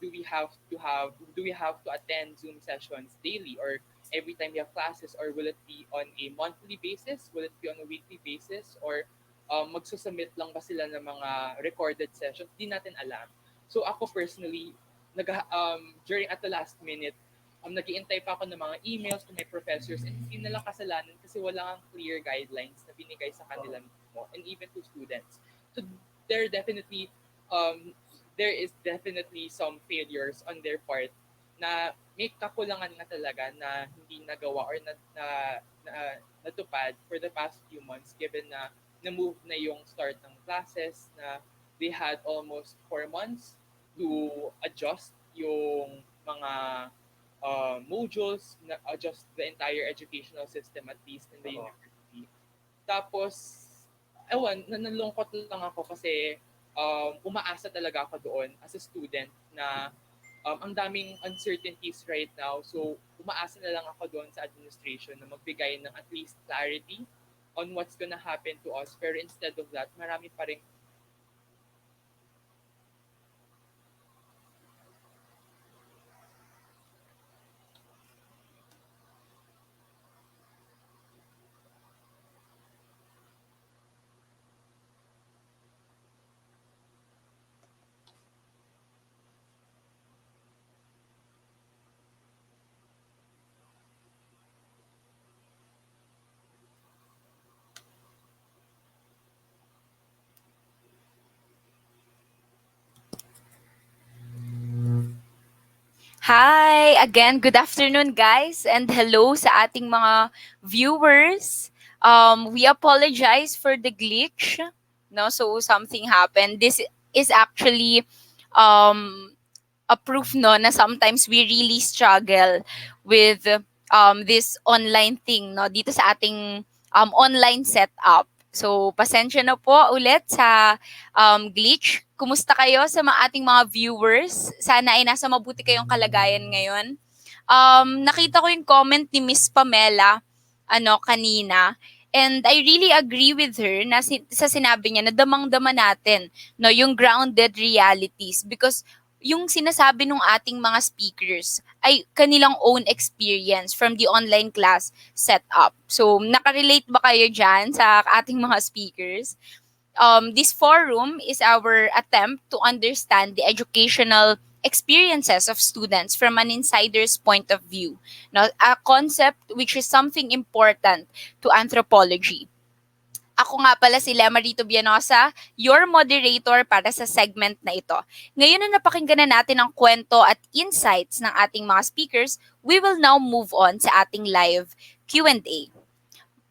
do we have to attend Zoom sessions daily or every time you have classes, or will it be on a monthly basis? Will it be on a weekly basis? Or magsusubmit lang ba sila ng mga recorded sessions? Di natin alam. So ako personally, during at the last minute, nag-iintay pa ako ng mga emails to my professors, and hindi na lang kasalanan kasi wala kang clear guidelines na binigay sa kanila mismo, and even to students. So there definitely um, there is definitely some failures on their part na may kakulangan nga talaga na hindi nagawa or na natupad for the past few months, given na na-move na yung start ng classes, na they had almost 4 months to adjust yung mga modules, na adjust the entire educational system, at least in the university. Tapos, ewan, nalungkot lang ako kasi umaasa talaga ako doon as a student na ang daming uncertainties right now. So, umaasa na lang ako doon sa administration na magbigay ng at least clarity on what's gonna happen to us. Pero instead of that, marami pa rin. Hi! Again, good afternoon guys and hello sa ating mga viewers. We apologize for the glitch. No, so something happened. This is actually um, a proof no na sometimes we really struggle with this online thing no dito sa ating online setup. So pasensya na po ulit sa glitch. Kumusta kayo sa ating mga viewers? Sana ay nasa mabuti kayong kalagayan ngayon. Nakita ko yung comment ni Miss Pamela kanina. And I really agree with her na sa sinabi niya na damang-dama natin no yung grounded realities, because yung sinasabi ng ating mga speakers ay kanilang own experience from the online class setup. So, nakarelate ba kayo dyan sa ating mga speakers? This forum is our attempt to understand the educational experiences of students from an insider's point of view. Now, a concept which is something important to anthropology. Ako nga pala si Lemarito Bianosa, your moderator para sa segment na ito. Ngayon na napakinggan na natin ang kwento at insights ng ating mga speakers, we will now move on sa ating live Q&A.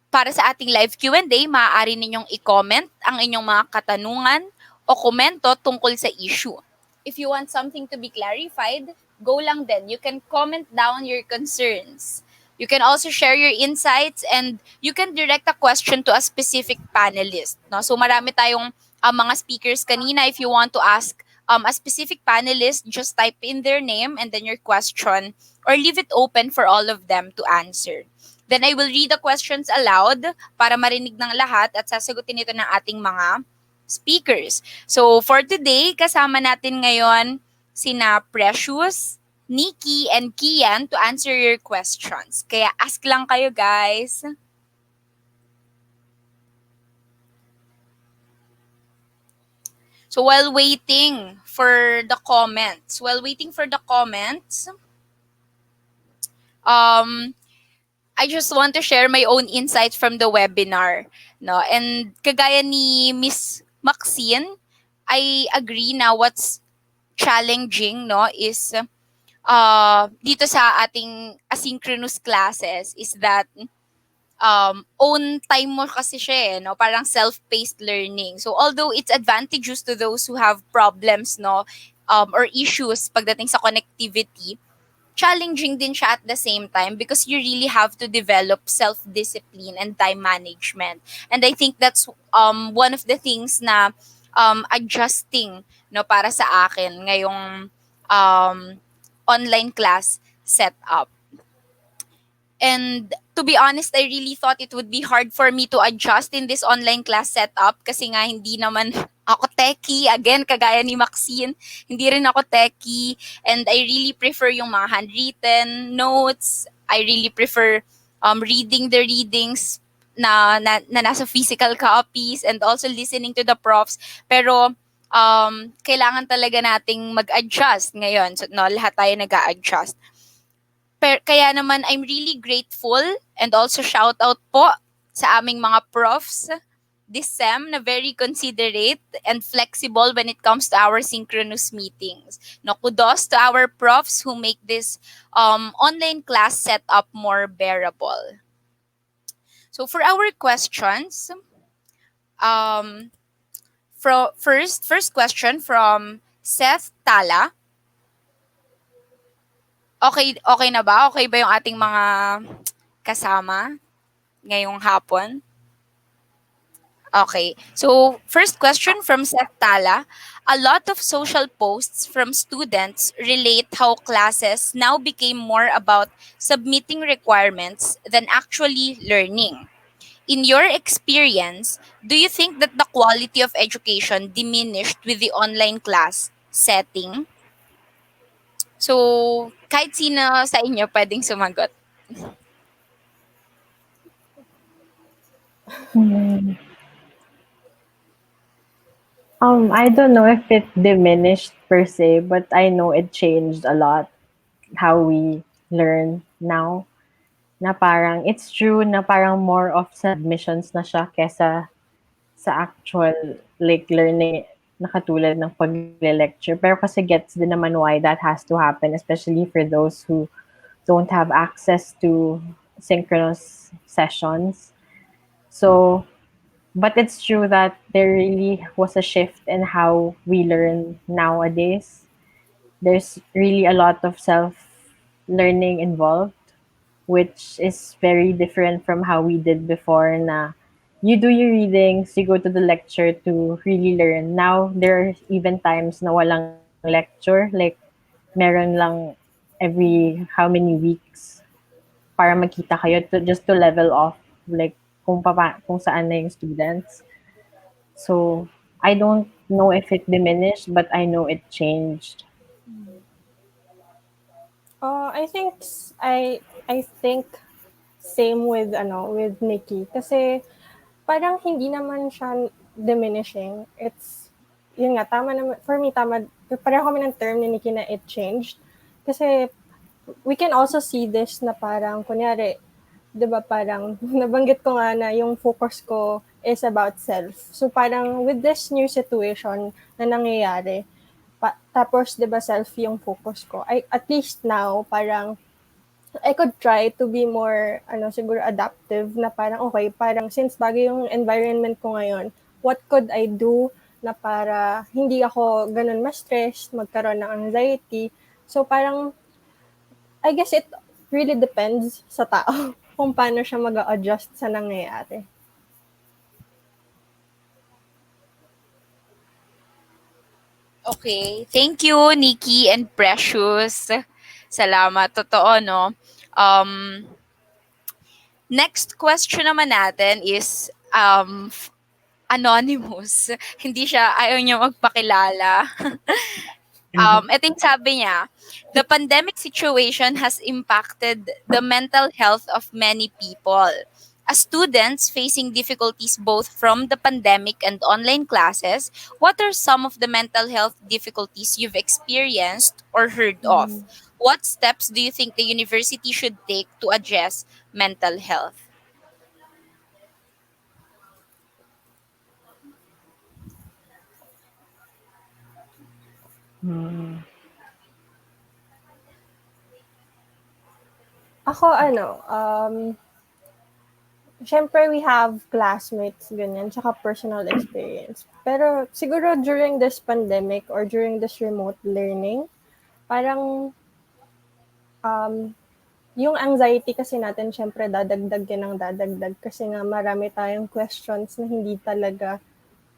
Para sa ating live Q&A, maaari ninyong i-comment ang inyong mga katanungan o komento tungkol sa issue. If you want something to be clarified, go lang din. You can comment down your concerns. You can also share your insights and you can direct a question to a specific panelist. No? So marami tayong mga speakers kanina. If you want to ask a specific panelist, just type in their name and then your question or leave it open for all of them to answer. Then I will read the questions aloud para marinig ng lahat at sasagutin ito ng ating mga speakers. So for today, kasama natin ngayon sina Precious, Nikki, and Kian to answer your questions. Kaya ask lang kayo, guys. So while waiting for the comments, I just want to share my own insights from the webinar. No? And kagaya ni Miss Maxine, I agree na what's challenging no is dito sa ating asynchronous classes is that own time mo kasi siya no? Parang self-paced learning. So although it's advantageous to those who have problems no or issues pagdating sa connectivity, challenging din siya at the same time because you really have to develop self-discipline and time management. And I think that's one of the things na adjusting no para sa akin ngayong online class setup. And to be honest, I really thought it would be hard for me to adjust in this online class setup kasi nga hindi naman ako techie. Again, kagaya ni Maxine, hindi rin ako techie. And I really prefer yung mga handwritten notes. I really prefer reading the readings na nasa physical copies and also listening to the profs. Pero kailangan talaga nating mag-adjust ngayon. So, no, lahat tayo nag-a-adjust. Kaya naman, I'm really grateful and also shout out po sa aming mga profs this SEM na very considerate and flexible when it comes to our synchronous meetings. No, kudos to our profs who make this online class setup more bearable. So for our questions, um, first question from Seth Tala. Okay na ba? Okay ba yung ating mga kasama ngayong hapon? Okay. So, first question from Seth Tala. A lot of social posts from students relate how classes now became more about submitting requirements than actually learning. In your experience, do you think that the quality of education diminished with the online class setting? So, kahit sino sa inyo pwedeng sumagot. Hmm. I don't know if it diminished per se, but I know it changed a lot how we learn now. Na parang, it's true na parang more of submissions na siya kesa sa actual like learning na katulad ng pagle-lecture. Pero kasi gets din naman why that has to happen, especially for those who don't have access to synchronous sessions. So, but it's true that there really was a shift in how we learn nowadays. There's really a lot of self learning involved, which is very different from how we did before na you do your readings, you go to the lecture to really learn. Now, there are even times na walang lecture, like meron lang every how many weeks para magkita kayo to, just to level off like kung saan na yung students. So, I don't know if it diminished, but I know it changed. I think I think same with with Nikki kasi parang hindi naman siya diminishing. It's yun nga tama naman for me tama pareho kami ng term ni Nikki na it changed kasi we can also see this na parang kunyari 'di ba parang nabanggit ko nga na yung focus ko is about self. So parang with this new situation na nangyayari tapos 'di ba self yung focus ko. At least now parang I could try to be more siguro adaptive na parang okay, parang since bago yung environment ko ngayon, what could I do na para hindi ako ganun ma-stress, magkaroon ng anxiety. So parang I guess it really depends sa tao kung paano siya mag-a-adjust sa nangyayari. Okay. Thank you, Nikki and Precious. Salamat. Totoo, no? Um, Next question naman natin is anonymous. Hindi siya, ayaw niya magpakilala. Ito yung sabi niya, the pandemic situation has impacted the mental health of many people. As students facing difficulties both from the pandemic and online classes, what are some of the mental health difficulties you've experienced or heard of? What steps do you think the university should take to address mental health? Hmm. Ako syempre we have classmates, ganyan, tsaka personal experience. Pero siguro during this pandemic or during this remote learning, parang yung anxiety kasi natin syempre dadagdag yan ng dadagdag kasi nga marami tayong questions na hindi talaga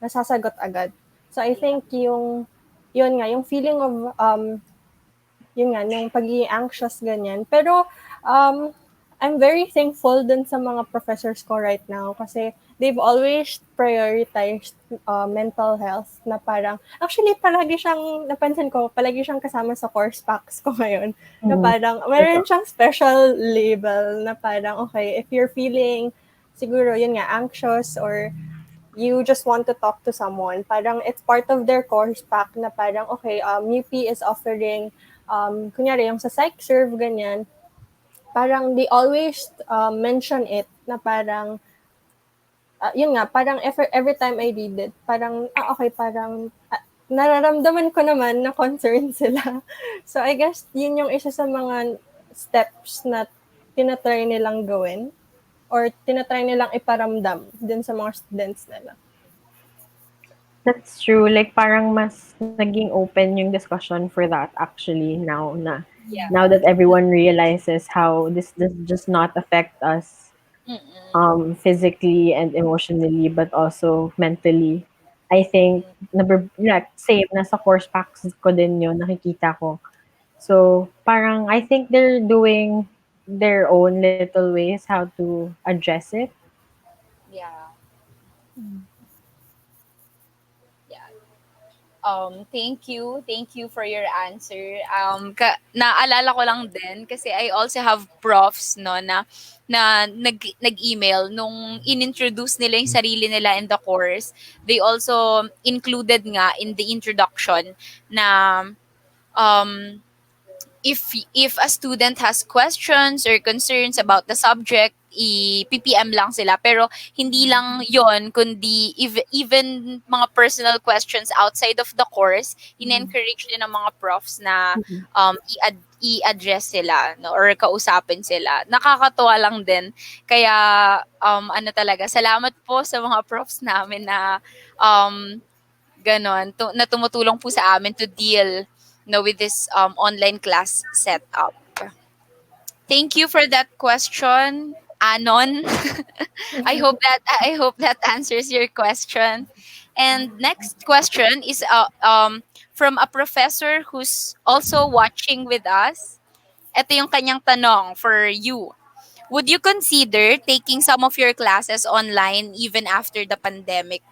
nasasagot agad. So I think yun nga, yung feeling of yun nga, yung pagiging anxious ganyan. Pero I'm very thankful dun sa mga professors ko right now kasi they've always prioritized mental health na parang, actually palagi siyang, napansin ko, palagi siyang kasama sa course packs ko ngayon. Na Mm. parang, meron siyang special label na parang, okay, if you're feeling, siguro yun nga, anxious or you just want to talk to someone, parang it's part of their course pack na parang, okay, UP is offering, kunyari yung sa psych serve, ganyan, parang they always mention it na parang yun nga parang every time I read it parang okay parang nararamdaman ko naman na concerned sila. So I guess yun yung isa sa mga steps na tinatry nilang gawin or tinatry nilang iparamdam din sa mga students nila. That's true. Like parang mas naging open yung discussion for that actually Yeah. now that everyone realizes how this does not affect us Mm-mm. physically and emotionally but also mentally. I think same nasa course packs ko din yun nakikita ko. So parang I think they're doing their own little ways how to address it. Yeah. Yeah. Thank you for your answer. Naalala ko lang din kasi I also have profs no na nag-email nung inintroduce nila yung sarili nila in the course. They also included nga in the introduction na um if a student has questions or concerns about the subject, i-PPM lang sila. Pero hindi lang yon kundi even mga personal questions outside of the course, in-encourage din ng mga profs na i-address sila no, or kausapin sila. Nakakatuwa lang din. Kaya ano talaga, salamat po sa mga profs namin na ganon, na tumutulong po sa amin to deal no, with this online class setup. Thank you for that question, Anon. I hope that answers your question. And next question is from a professor who's also watching with us. Ito yung kanyang tanong for you. Would you consider taking some of your classes online even after the pandemic?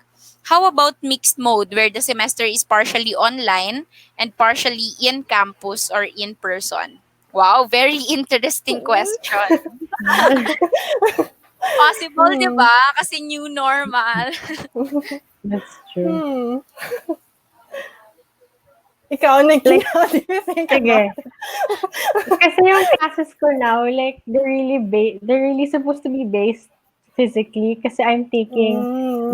How about mixed mode where the semester is partially online and partially in campus or in person? Wow, very interesting question. Possible, di ba? Kasi new normal. That's true. Ikaw, Nikki, Like, how do you think sige. about it? Kasi yung classes ko now, like, they're really supposed to be based physically kasi I'm taking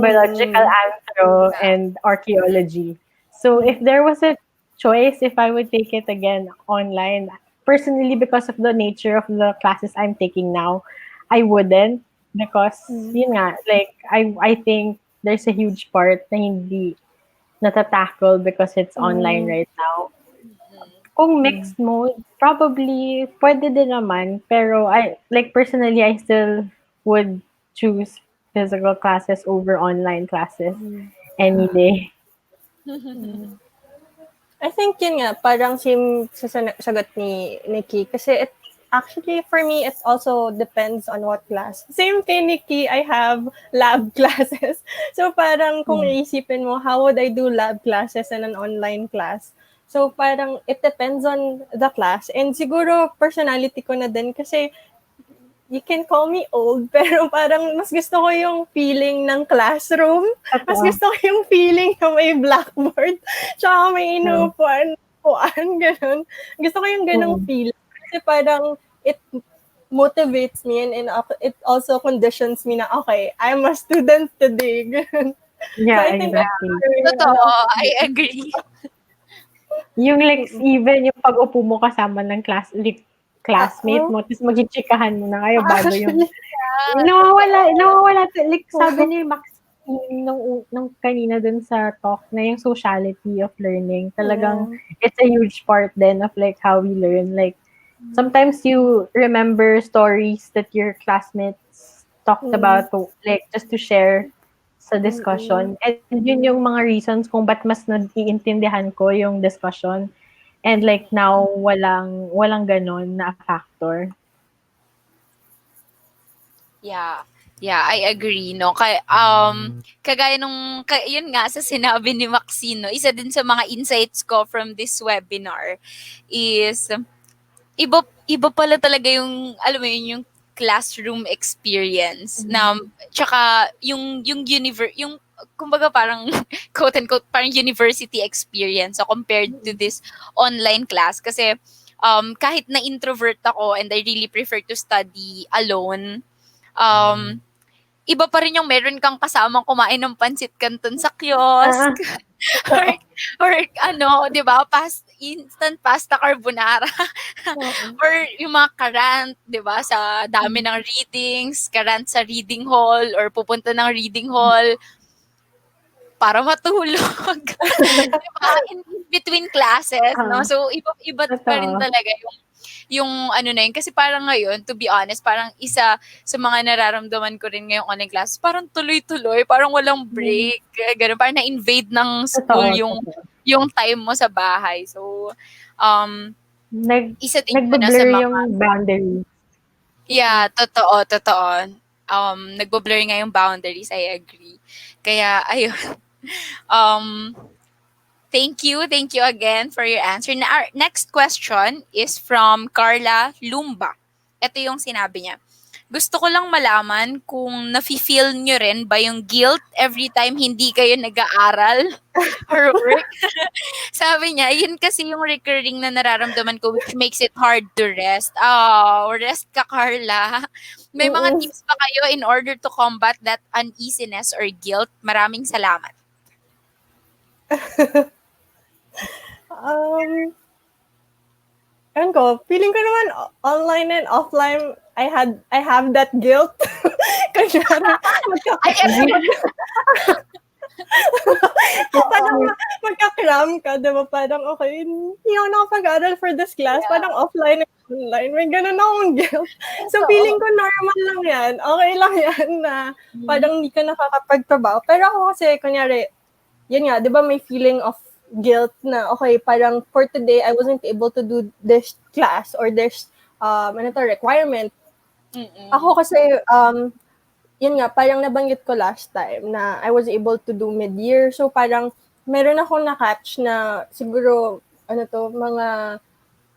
biological anthro and archaeology. So if there was a choice, if I would take it again online, personally, because of the nature of the classes I'm taking now, I wouldn't because, yun nga, like, I think there's a huge part na hindi natatackle because it's online right now. Kung mixed mode, probably pwede din naman. Pero like personally, I still would choose physical classes over online classes any day. I think yun nga, parang same sa sagot ni Nikki. Kasi actually, for me, it also depends on what class. Same kay Nikki, I have lab classes. So parang kung iisipin mo, how would I do lab classes in an online class? So parang it depends on the class. And siguro personality ko na din kasi you can call me old, pero parang mas gusto ko yung feeling ng classroom. Mas gusto ko yung feeling na may blackboard, tsaka may inuupuan, ganun. Gusto ko yung ganung feeling. Kasi parang it motivates me and it also conditions me na, okay, I'm a student today. Yeah, So I think exactly. Totoo, I agree. Yung like, even yung pag-upo mo kasama ng classmate mo, tapos mag-chikahan mo na kayo bago yung nawawala, like sabi ni Max nung kanina dun sa talk na yung sociality of learning, talagang it's a huge part then of like how we learn. Like, sometimes you remember stories that your classmates talked about, like just to share sa discussion. And yun yung mga reasons kung ba't mas naiintindihan ko yung discussion. And like now, walang ganon na factor. Yeah. Yeah, I agree, no. Kagaya nung yun nga sa sinabi ni Maxine, no, isa din sa mga insights ko from this webinar is iba pala talaga yung alam mo yun yung classroom experience na tsaka yung kumbaga parang quote unquote parang university experience so compared to this online class kasi kahit na introvert ako and I really prefer to study alone, um iba pa rin yung meron kang kasamang kumain ng pansit canton sa Ah, kiosk or, totoo. or ano, 'di ba? Instant pasta carbonara Oo. or yung mga karant, 'di ba? Sa dami ng readings, karant sa reading hall or pupunta ng reading hall para matulog. 'Di ba? In between classes, no? Ah, So iba pa rin totoo. talaga yung ano na yun kasi parang ngayon to be honest parang isa sa mga nararamdaman ko rin ngayong online class parang tuloy-tuloy parang walang Hmm, break ganun parang na-invade ng school totoo, yung totoo. time mo sa bahay so um Nag isa din yun na sa nagba-blur mga yung boundary. yeah totoo nagbo-blur nga yung boundaries I agree kaya ayun um thank you again for your answer. Na our next question is from Carla Lumba. Ito yung sinabi niya. Gusto ko lang malaman kung nafe-feel nyo rin ba yung guilt every time hindi kayo nag-aaral or work. Sabi niya, yun kasi yung recurring na nararamdaman ko which makes it hard to rest. Oh, rest ka Carla. May mga Mm. tips ba kayo in order to combat that uneasiness or guilt? Maraming salamat. Um, Ewan ko, feeling ko naman online and offline, I have that guilt. Kunyari, I agree. parang Oo, magka-cram ka, di ba? Parang, okay, hindi ako nakapag-aral for this class. Yeah. Parang offline and online. May ganun akong guilt. So, feeling Totoo. ko normal lang yan. Okay lang yan na Mhm. parang hindi ka nakakapagtrabaho. Pero ako kasi, kunyari, yun nga, di ba may feeling of guilt na, okay, parang for today, I wasn't able to do this class or this, requirement. Ako Mm. kasi, yun nga, parang nabanggit ko last time na I was able to do mid-year. So, parang meron akong na-catch na siguro, mga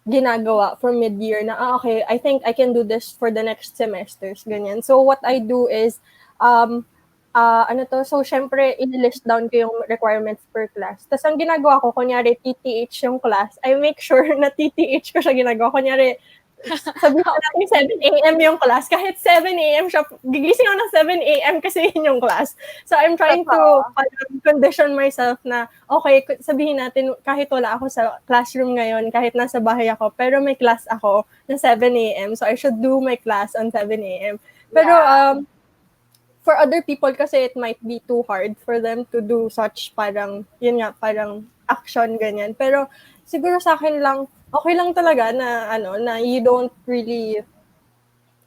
ginagawa for mid-year na, okay, I think I can do this for the next semesters, ganyan. So, what I do is, um, so, syempre, i-list down ko yung requirements per class. Tapos, ang ginagawa ko, kunyari, TTH yung class, I make sure na TTH ko siya ginagawa. Kunyari, sabihin na natin 7 a.m. yung class. Kahit 7 a.m. siya, gigising ako ng 7 a.m. kasi yun yung class. So, I'm trying to Totoo. condition myself na, okay, sabihin natin, kahit wala ako sa classroom ngayon, kahit nasa bahay ako, pero may class ako na 7 a.m. So, I should do my class on 7 a.m. Pero, Yeah. for other people kasi it might be too hard for them to do such parang, yun nga, parang action, ganyan. Pero, siguro sa akin lang, okay lang talaga na, na you don't really,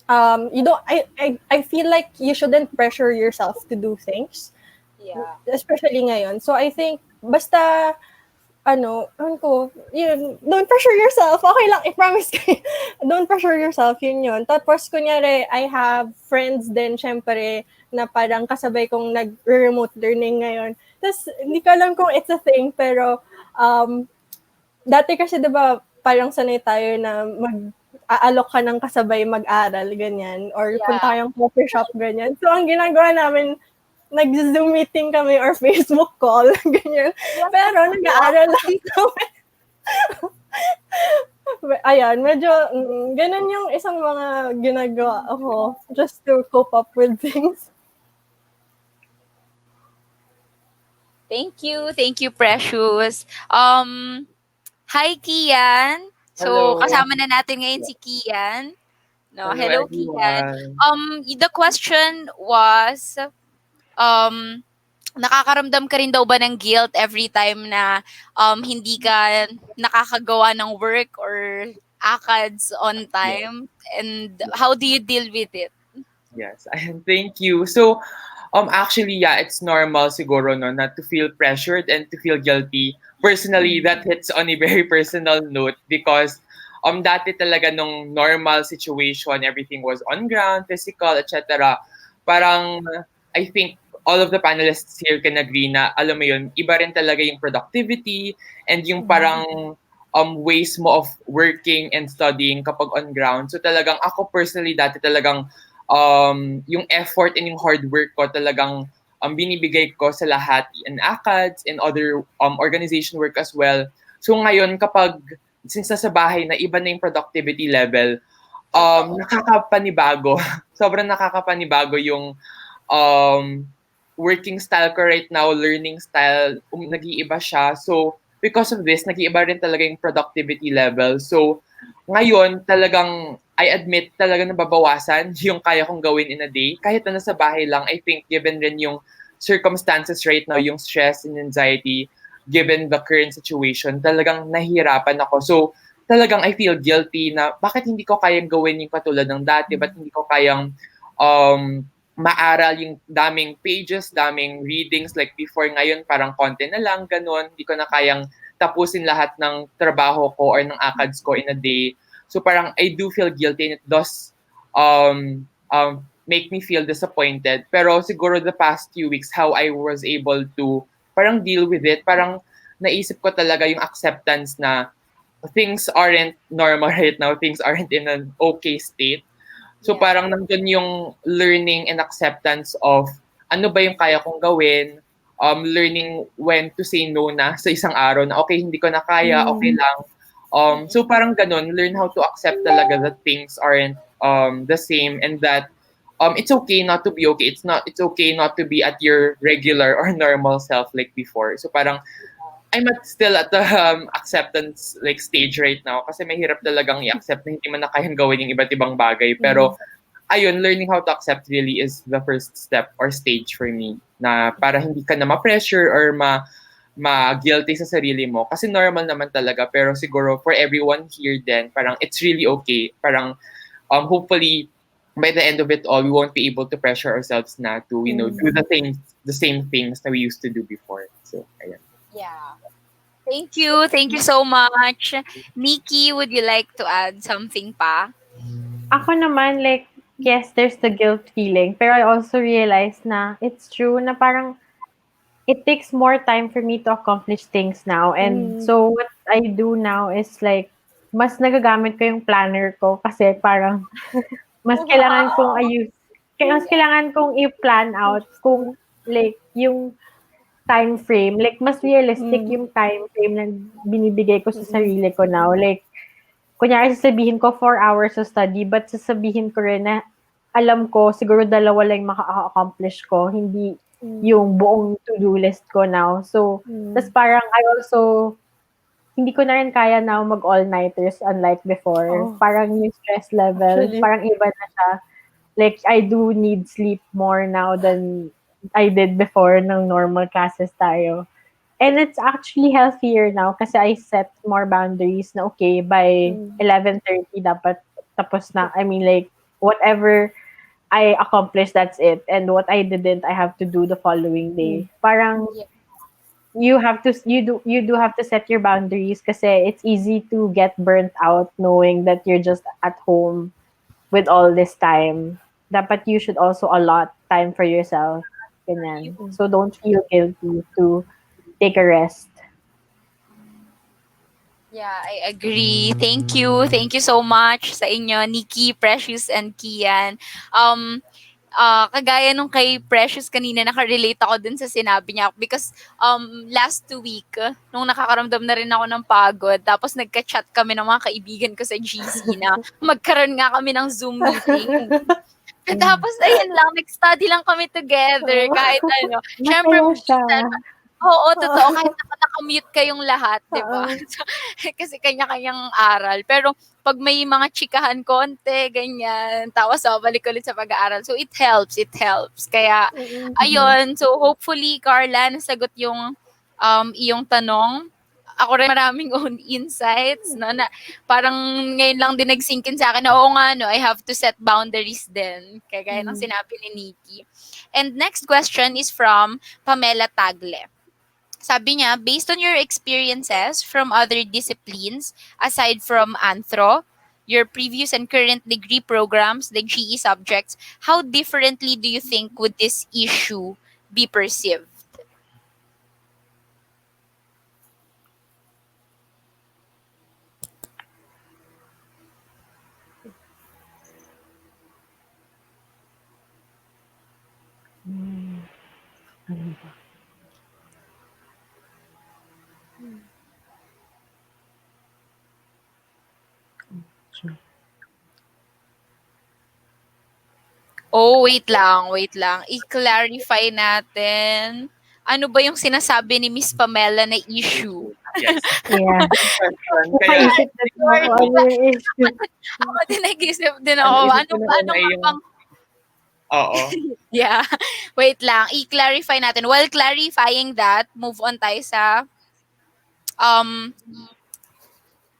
I feel like you shouldn't pressure yourself to do things, Yeah. especially ngayon. So, I think, basta, yun, don't pressure yourself. Okay lang, I-promise ko. Don't pressure yourself, yun. Tapos, kunyari, I have friends din, syempre, na parang kasabay kong nag-remote learning ngayon. Tapos, hindi ko alam kung it's a thing, pero, dati kasi, di ba, parang sanay tayo na aalok ka ng kasabay mag-aral, ganyan, or punta Yeah. kayong coffee shop, ganyan. So, ang ginagawa namin, nag-Zoom meeting kami or Facebook call, ganyan. Pero Wow. nag-aaral lang kami. Ayan, medyo ganun yung isang mga ginagawa ako just to cope up with things. Thank you, Precious. Hi, Kian. So, Hello. kasama na natin ngayon si Kian. No, Hello, hello, Kian. everyone. The question was, um, nakakaramdam ka rin daw ba ng guilt every time na hindi ka nakakagawa ng work or ACADS on Yes, time? And how do you deal with it? yes. Thank you. So, actually, yeah, it's normal siguro, no, not to feel pressured and to feel guilty. Personally, that hits on a very personal note because dati talaga nung normal situation, everything was on ground, physical, etc. Parang, I think, all of the panelists here can agree na, alam mo yun, iba rin talaga yung productivity and yung parang ways mo of working and studying kapag on ground. So talagang ako personally dati talagang yung effort and yung hard work ko talagang binibigay ko sa lahat in ACADS and other organization work as well. So ngayon kapag since nasa bahay na iba na yung productivity level, nakakapanibago. Sobrang nakakapanibago yung um, working style ko right now, learning style, nag-iiba siya. So, because of this, nag-iiba rin talaga yung productivity level. So, ngayon, talagang, I admit, talaga nababawasan yung kaya kong gawin in a day. Kahit na nasa bahay lang, I think, given rin yung circumstances right now, yung stress and anxiety, given the current situation, talagang nahihirapan ako. So, talagang I feel guilty na bakit hindi ko kayang gawin yung katulad ng dati, ba't hindi ko kayang maaral yung daming pages, daming readings like before. Ngayon parang konti na lang, ganun. Hindi ko na kayang tapusin lahat ng trabaho ko or ng ACADS ko in a day. So parang I do feel guilty and it does make me feel disappointed. Pero siguro the past few weeks, how I was able to parang deal with it, parang naisip ko talaga yung acceptance na things aren't normal right now, things aren't in an okay state. So parang nandun yung learning and acceptance of ano ba yung kaya kong gawin, learning when to say no na sa isang araw na okay, hindi ko na kaya, okay lang. So parang ganun, learn how to accept talaga that things aren't the same and that it's okay not to be okay. It's okay not to be at your regular or normal self like before. So parang still at the acceptance like stage right now kasi mahirap talagang i-accept na hindi man na kayang gawin yung iba't ibang bagay. Pero ayun, learning how to accept really is the first step or stage for me na para hindi ka na ma-pressure or ma-guilty sa sarili mo. Kasi normal naman talaga pero siguro for everyone here then parang it's really okay. Parang hopefully by the end of it all, we won't be able to pressure ourselves na to, do the same things that we used to do before. So, ayan. Yeah. Thank you. Thank you so much. Nikki, would you like to add something pa? Ako naman, like, yes, there's the guilt feeling. Pero I also realized na it's true na parang it takes more time for me to accomplish things now. And so what I do now is like, mas nagagamit ko yung planner ko kasi parang mas kailangan kong mas kailangan kong i-plan out kung like yung time frame, like mas realistic yung time frame na binibigay ko sa sarili ko now. Like, kunyari sasabihin ko 4 hours of study, but sasabihin ko rin na alam ko siguro 2 lang maka-accomplish ko, hindi yung buong to-do list ko now. So, tas parang I also, hindi ko na rin kaya now mag all-nighters unlike before. Parang yung stress level, parang iba na siya. Like, I do need sleep more now than I did before ng normal classes tayo. And it's actually healthier now kasi I set more boundaries na okay, by 11:30 dapat tapos na. I mean, like, whatever I accomplished, that's it. And what I didn't, I have to do the following day. Parang you do have to set your boundaries kasi it's easy to get burnt out knowing that you're just at home with all this time. Dapat you should also allot time for yourself. Ganyan. So don't feel guilty to take a rest. Yeah, I agree. Thank you. Thank you so much sa inyo, Nikki, Precious, and Kian. Kagaya nung kay Precious kanina, nakarelate ako dun sa sinabi niya because last week, nung nakakaramdam na rin ako ng pagod, tapos nagka-chat kami ng mga kaibigan ko sa GC na magkaroon nga kami ng Zoom meeting. Tapos, ayun lang, nag-study lang kami together, kahit ano. Siyempre, oo, totoo, kahit naka-mute kayong lahat, di ba? So, kasi kanya-kanyang aral. Pero, pag may mga chikahan konti, ganyan, tapos balik ulit sa pag-aaral. So, it helps. Kaya, ayun, so hopefully, Carla, nasagot yung iyong tanong. Ako rin maraming own insights, no, na parang ngayon lang din nag-sink in sa akin na oo nga, no, I have to set boundaries din, kagaya ng sinabi ni Nikki. And next question is from Pamela Tagle. Sabi niya, based on your experiences from other disciplines, aside from anthro, your previous and current degree programs, the GE subjects, how differently do you think would this issue be perceived? Ano ba? Sure. Oh, wait lang. I-clarify natin. Ano ba yung sinasabi ni Miss Pamela na issue? Yes. Yeah. Good question. Kaya Nakaisip din ako Lord, ano yung issue. ako din nag-isip din ang ako. isip Ano ko ba, naman ano ay nga yung, bang, oo. yeah. Wait lang, i-clarify natin. While clarifying that, move on tayo sa um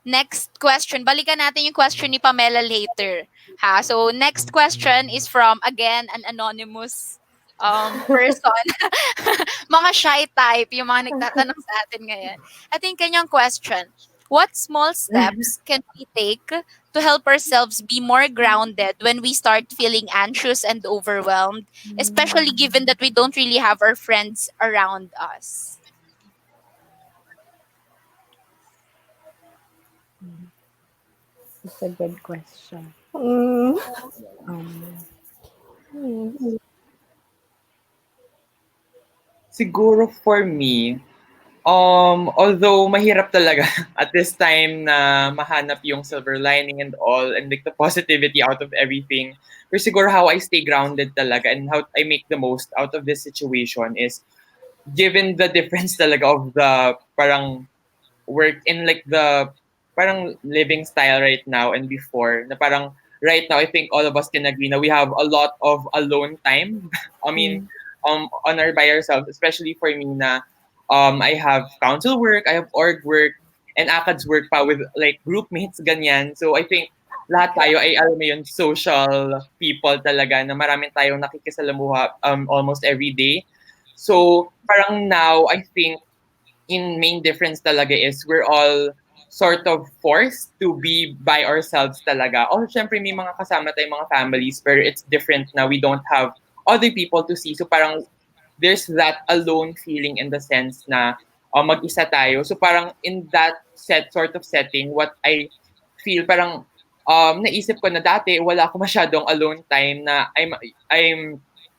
next question. Balikan natin yung question ni Pamela later. Ha? So, next question is from, again, an anonymous person. Mga shy type, yung mga nagtatanong sa atin ngayon. At yung kanyang question, what small steps can we take to help ourselves be more grounded when we start feeling anxious and overwhelmed, especially given that we don't really have our friends around us? It's a good question. Mm. Um, Siguro for me, although mahirap talaga at this time na mahanap yung silver lining and all and like the positivity out of everything. Pero siguro how I stay grounded talaga and how I make the most out of this situation is given the difference talaga of the parang work in like the parang living style right now and before na parang right now I think all of us can agree na we have a lot of alone time. I mean, on our by ourselves, especially for me na I have council work, I have org work, and ACADS work pa with like group mates ganyan. So I think lahat tayo ay alam mo yun, social people talaga na maraming tayong nakikisalamuha almost every day. So parang now I think in main difference talaga is we're all sort of forced to be by ourselves talaga. Oh, syempre may mga kasama tayong mga families pero it's different na we don't have other people to see. So parang there's that alone feeling in the sense na mag-isa tayo. So parang in that sort of setting, what I feel parang naisip ko na dati wala ako masyadong alone time na I'm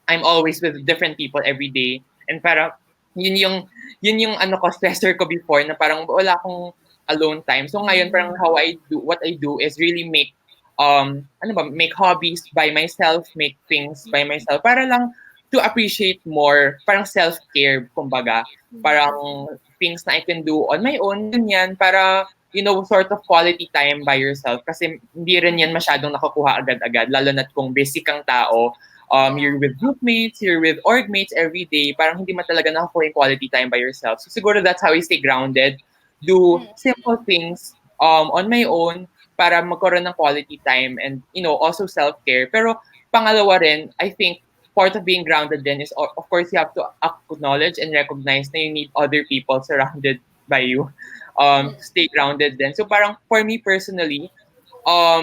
I'm always with different people every day and parang yun yung yun yung ano ko stressor ko before na parang wala akong alone time. So ngayon parang how I do what I do is really make ano ba make hobbies by myself, make things by myself para lang to appreciate more, parang self-care kumbaga. Parang things na I can do on my own ganyan para you know, sort of quality time by yourself kasi hindi rin yan masyadong nakukuha agad-agad lalo na't kung busy kang tao you're with group mates, you're with org mates every day, parang hindi mo talaga nakakuha yung quality time by yourself. So siguro that's how I stay grounded. Do simple things on my own para magkaroon ng quality time and, you know, also self-care. Pero pangalawa rin, I think part of being grounded then is, of course, you have to acknowledge and recognize na you need other people surrounded by you to stay grounded then. So parang for me personally,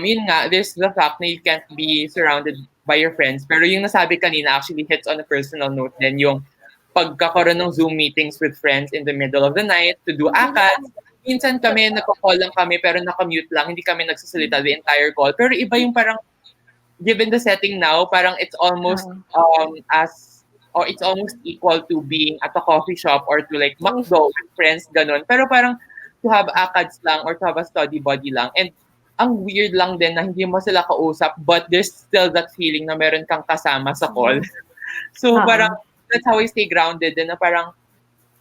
yun nga, there's the fact na you can't be surrounded by your friends. Pero yung nasabi kanina actually hits on a personal note then yung pagkakaroon ng Zoom meetings with friends in the middle of the night to do ACADS. Minsan kami, nagko-call lang kami pero naka-mute lang, hindi kami nagsasalita the entire call. Pero iba yung parang, given the setting now, parang it's almost as, or it's almost equal to being at a coffee shop or to like McDo with friends, ganun. Pero parang to have ACADS lang or to have a study buddy lang. And ang weird lang din na hindi mo sila kausap but there's still that feeling na meron kang kasama sa call. So parang that's how I stay grounded and na parang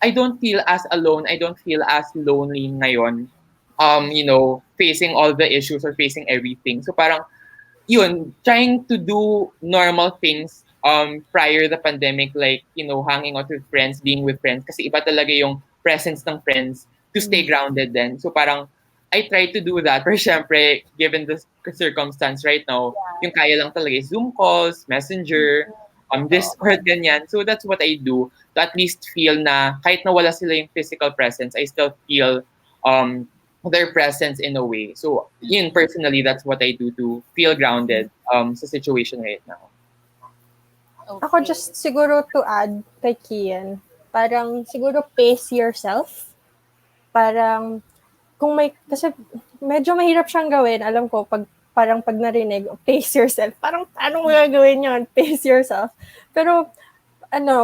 I don't feel as alone, I don't feel as lonely ngayon. You know, facing all the issues or facing everything. So parang yun, trying to do normal things prior the pandemic like, you know, hanging out with friends, being with friends kasi iba talaga yung presence ng friends to stay grounded then. So parang I try to do that. Pero syempre, given the circumstance right now, yung kaya lang talaga is Zoom calls, Messenger, this or ganyan. So that's what I do to at least feel na kahit nawala sila yung physical presence, I still feel um, their presence in a way. So yun, personally, that's what I do to feel grounded sa situation right now. Ako Okay. just siguro to add kay Kian, parang siguro pace yourself. Parang kung may, kasi medyo mahirap siyang gawin, alam ko, pag narinig, pace yourself. Parang, paano mo gagawin yun? Pace yourself. Pero,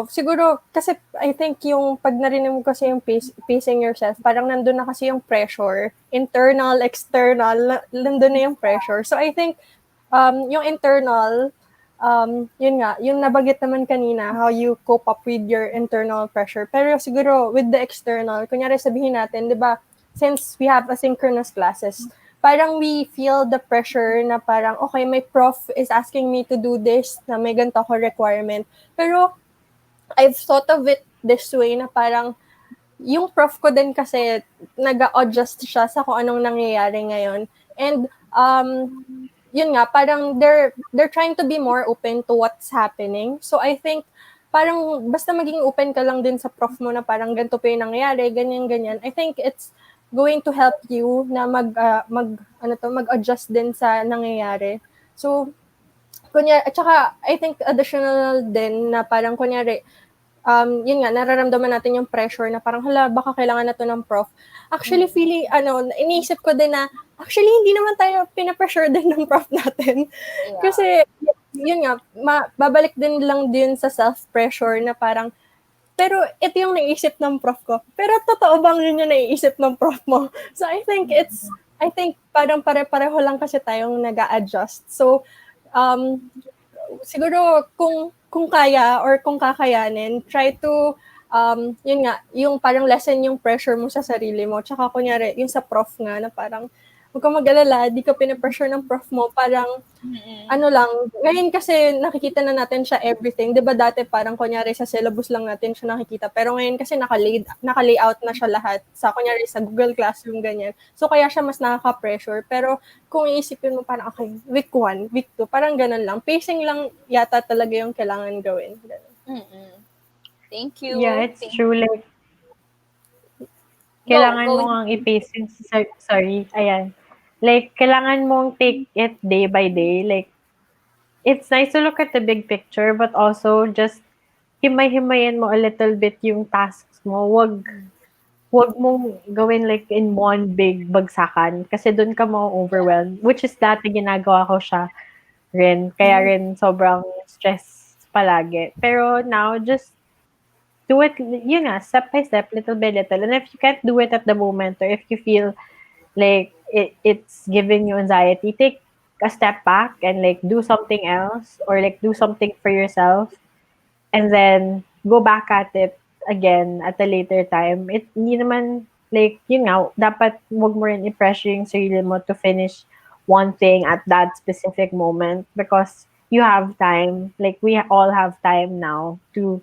siguro, kasi I think yung pag narinig mo kasi yung pacing yourself, parang nandun na kasi yung pressure, internal, external, nandun na yung pressure. So I think, yung internal, yun nga, yung nabagit naman kanina, how you cope up with your internal pressure. Pero siguro, with the external, kunyari sabihin natin, di ba, since we have asynchronous classes, parang we feel the pressure na parang, okay, my prof is asking me to do this, na may ganito ko requirement. Pero, I've thought of it this way na parang, yung prof ko din kasi, nag-adjust siya sa kung anong nangyayari ngayon. And, yun nga, parang they're trying to be more open to what's happening. So I think parang basta maging open ka lang din sa prof mo na parang ganito pa yung nangyayari, ganyan. I think it's going to help you na mag-adjust din sa nangyayari. So kunya at saka I think additional din na parang kunyari yun nga, nararamdaman natin yung pressure na parang, hala, baka kailangan na to ng prof. Actually, feeling, iniisip ko din na, actually, hindi naman tayo pinapressure din ng prof natin. Yeah. Kasi, yun nga, babalik din lang din sa self-pressure na parang, pero ito yung naisip ng prof ko. Pero totoo bang yun yung naiisip ng prof mo? So, I think parang pare-pareho lang kasi tayong nag-a-adjust. So, siguro kung kaya or kung kakayanin, try to yun nga, yung parang lessen yung pressure mo sa sarili mo. Tsaka kunyari, yung sa prof nga na parang huwag kang mag-alala, di ka pinapressure ng prof mo. Parang ano lang, ngayon kasi nakikita na natin siya everything. 'Di ba dati parang kunyari sa syllabus lang natin siya nakikita. Pero ngayon kasi naka-layout na siya lahat sa kunyari sa Google Classroom ganyan. So kaya siya mas nakaka-pressure. Pero kung iisipin mo parang okay, week 1, week 2, parang ganun lang. Pacing lang yata talaga yung kailangan gawin. Ganun. Thank you. Yeah, it's true. Like, Go, kailangan go. mo ang i-pace yung, sorry, ayan. Like, kailangan mong take it day by day. Like, it's nice to look at the big picture, but also just himay-himayin mo a little bit yung tasks mo. Wag mong gawin like in one big bagsakan kasi doon ka ma-overwhelm, which is dati ginagawa ko siya rin. Kaya rin sobrang stress palagi. Pero now, just do it, yun nga, step by step, little by little. And if you can't do it at the moment, or if you feel like it's giving you anxiety, take a step back and like do something else or like do something for yourself and then go back at it again at a later time. It hindi naman like yun nga, dapat wag mo rin i-pressure yung sarili mo to finish one thing at that specific moment because you have time. Like we all have time now to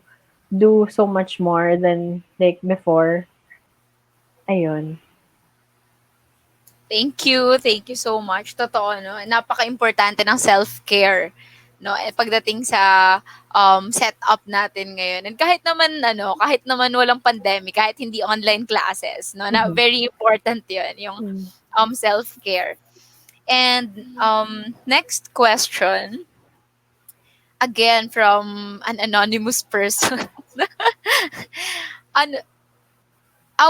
do so much more than like before. Ayun. Thank you. Thank you so much. Totoo, no? Napaka-importante ng self-care, no? Pagdating sa setup natin ngayon. And kahit naman walang pandemic, kahit hindi online classes, no? Na very important 'yun, yung self-care. And next question, again from an anonymous person. Ano,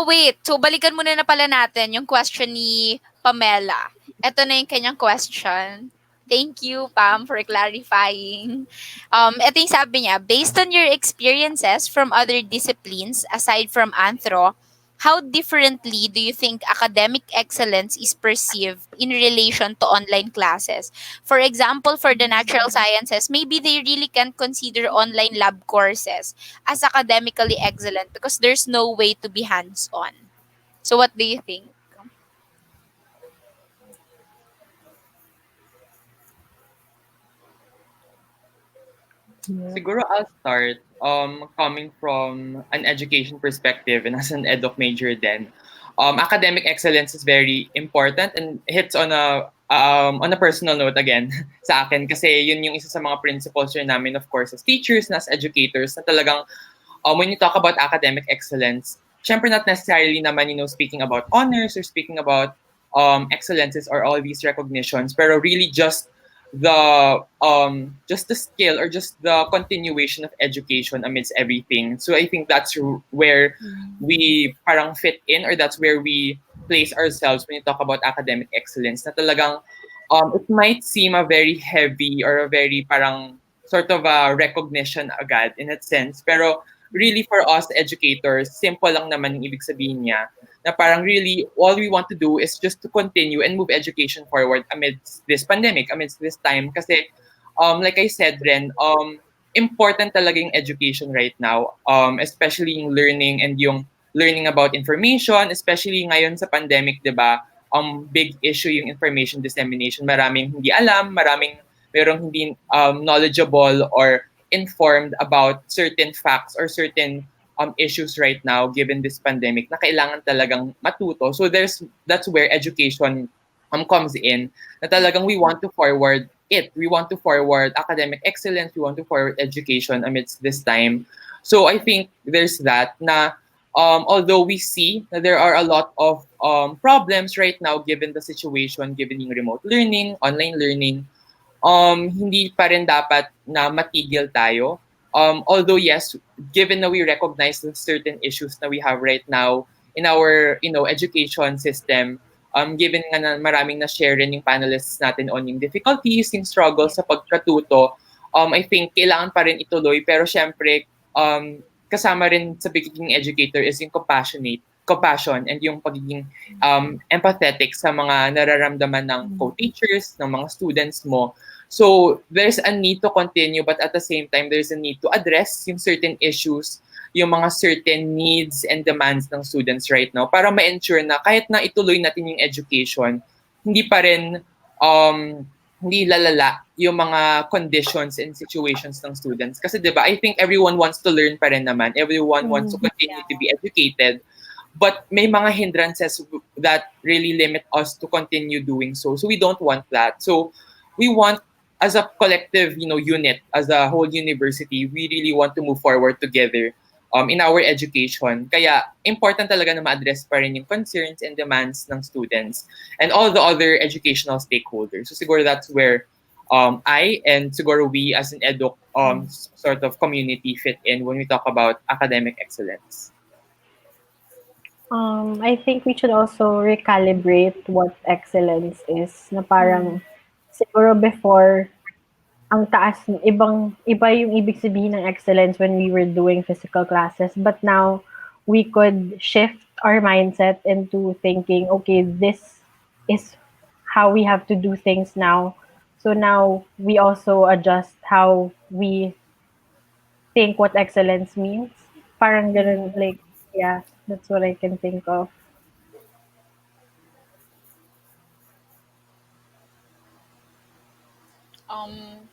wait. So, balikan muna na pala natin yung question ni Pamela. Ito na yung kanyang question. Thank you, Pam, for clarifying. Ito yung sabi niya, based on your experiences from other disciplines aside from anthro, how differently do you think academic excellence is perceived in relation to online classes? For example, for the natural sciences, maybe they really can't consider online lab courses as academically excellent because there's no way to be hands-on. So what do you think? Siguro I'll start coming from an education perspective and as an ed major then. Academic excellence is very important and hits on a on a personal note again, sa akin, kasi yun yung isa sa mga principles rin namin, of course, as teachers, as educators, na talagang when you talk about academic excellence, syempre not necessarily naman, speaking about honors or speaking about excellences or all these recognitions, pero really just the skill or just the continuation of education amidst everything. So I think that's where we parang fit in, or that's where we place ourselves when you talk about academic excellence, na talagang it might seem a very heavy or a very parang sort of a recognition agad in that sense, pero really for us educators, simple lang naman yung ibig sabihin niya, na parang really all we want to do is just to continue and move education forward amidst this pandemic, amidst this time. Kasi like I said, Ren, important talaga yung education right now, especially yung learning and yung learning about information, especially ngayon sa pandemic, 'di ba? Big issue yung information dissemination. Maraming hindi alam, merong hindi knowledgeable or informed about certain facts or certain issues right now given this pandemic na kailangan talagang matuto. So that's where education comes in, na talagang we want to forward it. We want to forward academic excellence. We want to forward education amidst this time. So I think there's that na although we see that there are a lot of problems right now given the situation, given yung remote learning, online learning, hindi pa rin dapat na matigil tayo. Although yes, given na we recognize the certain issues na we have right now in our education system, given nga na maraming na-share rin yung panelists natin on yung difficulties, yung struggles sa pagkatuto, I think kailangan pa rin ituloy. Pero syempre, kasama rin sa pagiging educator is yung compassion and yung pagiging empathetic sa mga nararamdaman ng co-teachers, ng mga students mo. So there's a need to continue, but at the same time, there's a need to address yung certain issues, yung mga certain needs and demands ng students right now para ma-ensure na kahit na ituloy natin yung education, hindi pa rin hindi lalala yung mga conditions and situations ng students. Kasi 'di ba, I think everyone wants to learn pa rin naman. Everyone wants to continue to be educated. But may mga hindrances that really limit us to continue doing so. So we don't want that. So we want, as a collective, unit, as a whole university, we really want to move forward together in our education. Kaya important talaga na ma-address pa rin yung concerns and demands ng students and all the other educational stakeholders. So siguro that's where I and siguro we as an eduk sort of community fit in when we talk about academic excellence. I think we should also recalibrate what excellence is. Na parang, siguro before, ang taas, iba yung ibig sabihin ng excellence when we were doing physical classes. But now, we could shift our mindset into thinking, okay, this is how we have to do things now. So now, we also adjust how we think what excellence means. Parang ganun, like, yeah, that's what I can think of. Um,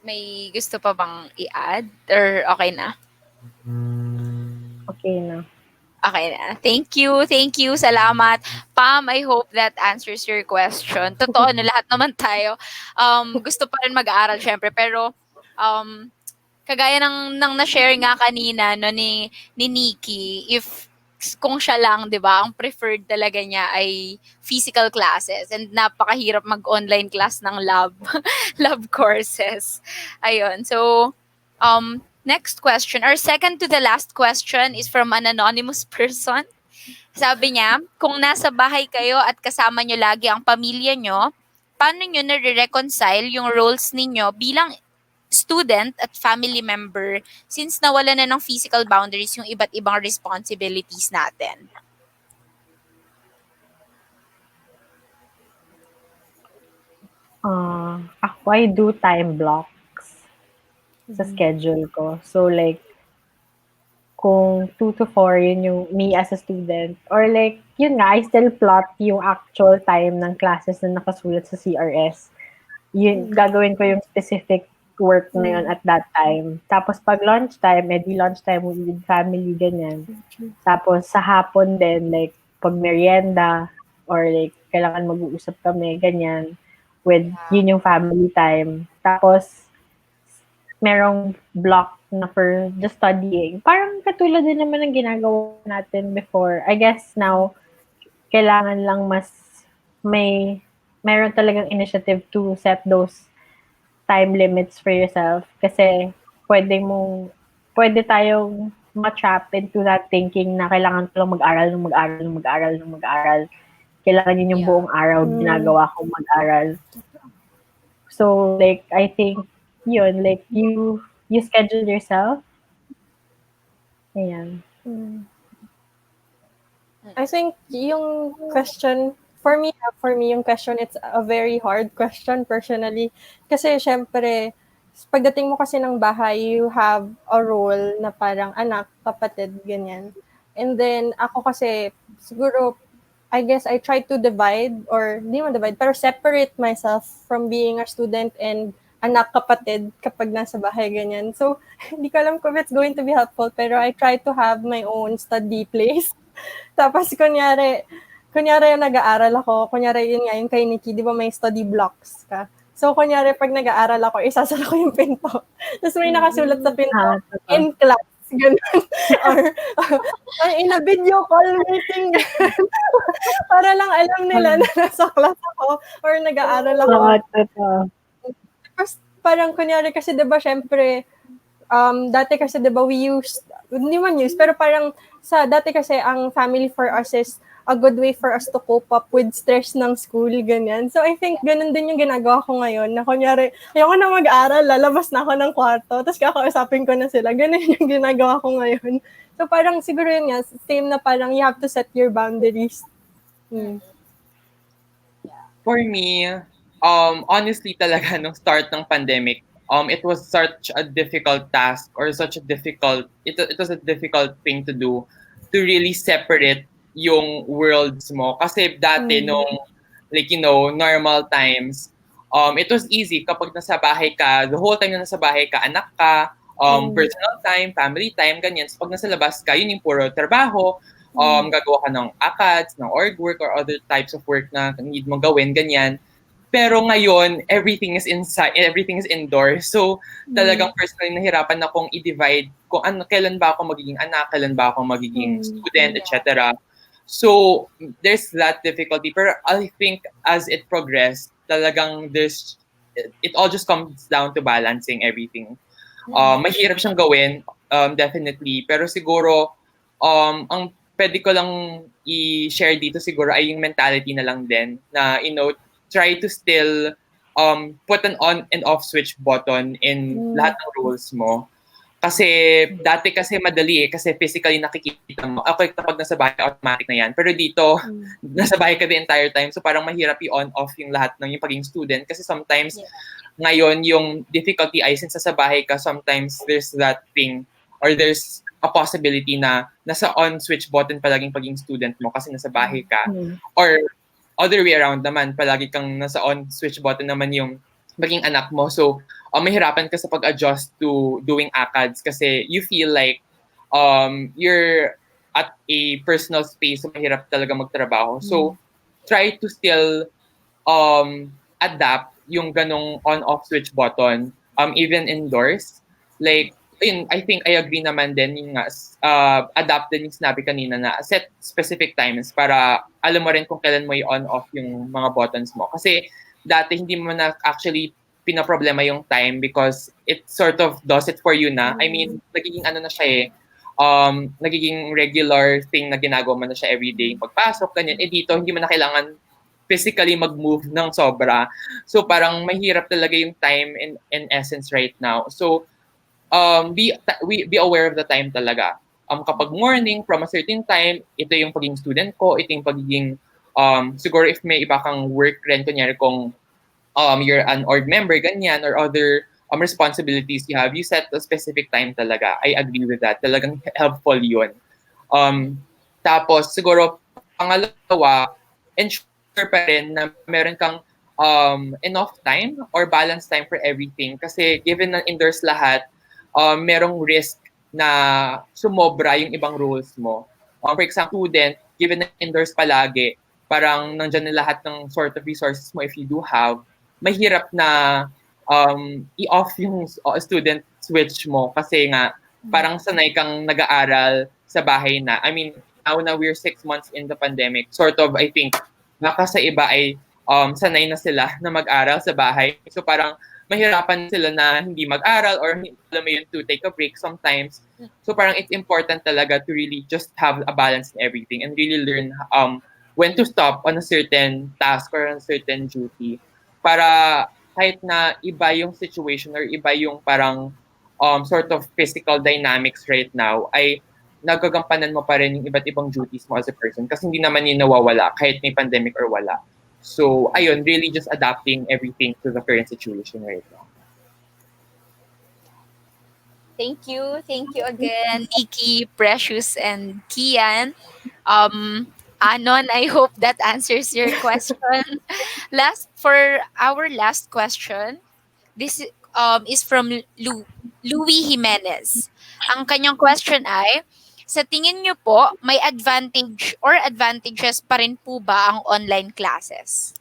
may gusto pa bang i-add? Or okay na? Okay na. Okay na. Thank you. Thank you. Salamat. Pam, I hope that answers your question. Totoo na lahat naman tayo. Gusto pa rin mag-aaral syempre. Pero, kagaya ng na-share nga kanina no, ni Nikki, if kung siya lang, 'di ba, ang preferred talaga niya ay physical classes and napakahirap mag-online class ng lab lab courses. Ayun. So, next question, or second to the last question is from an anonymous person. Sabi niya, kung nasa bahay kayo at kasama nyo lagi ang pamilya nyo, paano nyo nare-reconcile yung roles ninyo bilang student at family member since nawala na ng physical boundaries yung iba't ibang responsibilities natin? Ako, I do time blocks sa schedule ko. So, like, kung 2 to 4, yun yung me as a student. Or like, yun nga, I still plot yung actual time ng classes na nakasulat sa CRS. Yun, gagawin ko yung specific work na yun at that time. Tapos pag lunchtime, lunchtime with family, ganyan. Tapos sa hapon din, like, pag merienda, or like kailangan mag-uusap kami, ganyan. With, Yeah. yun yung family time. Tapos, merong block na for just studying. Parang katulad din naman ng ginagawa natin before. I guess now, kailangan lang mas meron talagang initiative to set those time limits for yourself. Kasi pwede tayong ma-trap into that thinking na kailangan ko lang mag-aral ng mag-aral ng mag-aral ng mag-aral. Kailangan yun yung Yeah. buong araw ginagawa kong mag-aral. So, like, I think, yun, like, you schedule yourself. Ayan. I think yung question, for me yung question, it's a very hard question personally. Kasi syempre, pagdating mo kasi ng bahay, you have a role na parang anak, kapatid, ganyan. And then, ako kasi, siguro, I guess I try to divide, or hindi man divide, pero separate myself from being a student and anak, kapatid, kapag nasa bahay, ganyan. So, hindi ko alam kung it's going to be helpful, pero I try to have my own study place. Tapos, kunyari nag-aaral ako, kunyari yun nga, yung kay Nikki, di ba may study blocks ka? So, kunyari pag nag-aaral ako, isasara ko yung pinto. Tapos may nakasulat sa pinto, Totoo. in class, gano'n. Or in a video call meeting, gano'n. Para lang alam nila na nasa class ako or nag-aaral ako. Oo, totoo. Tapos, parang kunyari kasi, di ba, syempre, dati kasi, di ba, hindi man use, pero parang dati kasi, ang family for us is a good way for us to cope up with stress ng school, ganyan. So, I think ganun din yung ginagawa ko ngayon, na kunyari, ayoko na mag-aral, lalabas na ako ng kwarto, tapos kakausapin ko na sila. Ganun yung ginagawa ko ngayon. So, parang siguro yun nga, same na parang you have to set your boundaries. For me, honestly talaga, nung start ng pandemic, it was such a difficult task or it was a difficult thing to do to really separate yung worlds mo. Kasi dati nung, like, normal times, it was easy kapag nasa bahay ka, the whole time na nasa bahay ka, anak ka, personal time, family time, ganyan. So pag nasa labas ka, yun yung puro trabaho, gagawa ka ng ACADS, ng org work, or other types of work na need mo gawin, ganyan. Pero ngayon, everything is inside, everything is indoors. So, talagang personally nahirapan akong i-divide kung kailan ba ako magiging anak, kailan ba ako magiging student, etc. So, there's that difficulty. Pero I think as it progressed, talagang it all just comes down to balancing everything. Mahirap siyang gawin, definitely. Pero siguro, ang pwede ko lang i-share dito siguro ay yung mentality na lang din na, try to still put an on and off switch button in lahat ng roles mo. Kasi dati kasi madali kasi physically nakikita mo. Okay, kapag nasa bahay, automatic na yan. Pero dito, nasa bahay ka the entire time. So parang mahirap i-on off yung lahat ng yung pagiging student. Kasi sometimes, ngayon, yung difficulty ay since nasa bahay ka, sometimes there's that thing or there's a possibility na nasa on switch button palaging pagiging student mo kasi nasa bahay ka. Or other way around naman, palagi kang nasa on switch button naman yung maging anak mo. So, mahirapan ka sa pag-adjust to doing ACADS kasi you feel like you're at a personal space, so mahirap talaga magtrabaho. So, try to still adapt yung ganong on-off switch button, even indoors. Like, I think I agree naman din yung adapt din yung sinabi kanina na set specific times para alam mo rin kung kailan mo i-on-off yung mga buttons mo. Kasi dati hindi mo na actually pinaproblema yung time because it sort of does it for you na. I mean, nagiging ano na siya nagiging regular thing na ginagawa mo na siya everyday. Pagpasok, ganyan. Dito, hindi mo na kailangan physically mag-move ng sobra. So parang mahirap talaga yung time in essence right now. So, be aware of the time talaga. Kapag morning, from a certain time, ito yung pagiging student ko, ito yung pagiging, siguro if may iba kang work rin, kunyari kung you're an org member, ganyan, or other responsibilities you have, you set a specific time talaga. I agree with that. Talagang helpful yun. Tapos, siguro, pangalawa, ensure pa rin na meron kang enough time or balance time for everything. Kasi given na indoors lahat, merong risk na sumobra yung ibang roles mo. For example, student, given na indoors palagi, parang nandyan na lahat ng sort of resources mo if you do have, mahirap na i-off yung student switch mo kasi nga parang sanay kang nag-aaral sa bahay na. I mean, now na we're 6 months in the pandemic, sort of, I think, baka sa iba ay sanay na sila na mag-aral sa bahay. So parang mahirapan sila na hindi mag-aral or alam mo yun, to take a break sometimes. So parang it's important talaga to really just have a balance in everything and really learn when to stop on a certain task or on a certain duty para kahit na iba yung situation or iba yung parang sort of physical dynamics right now ay nagagampanan mo pa rin yung iba't ibang duties mo as a person kasi hindi naman yun nawawala kahit may pandemic or wala. So, ayun, really just adapting everything to the current situation right now. Thank you. Thank you again, Nikki, Precious, and Kian. Anon, I hope that answers your question. For our last question, this is from Louis Jimenez. Ang kanyang question ay, sa tingin niyo po, may advantage or advantages pa rin po ba ang online classes?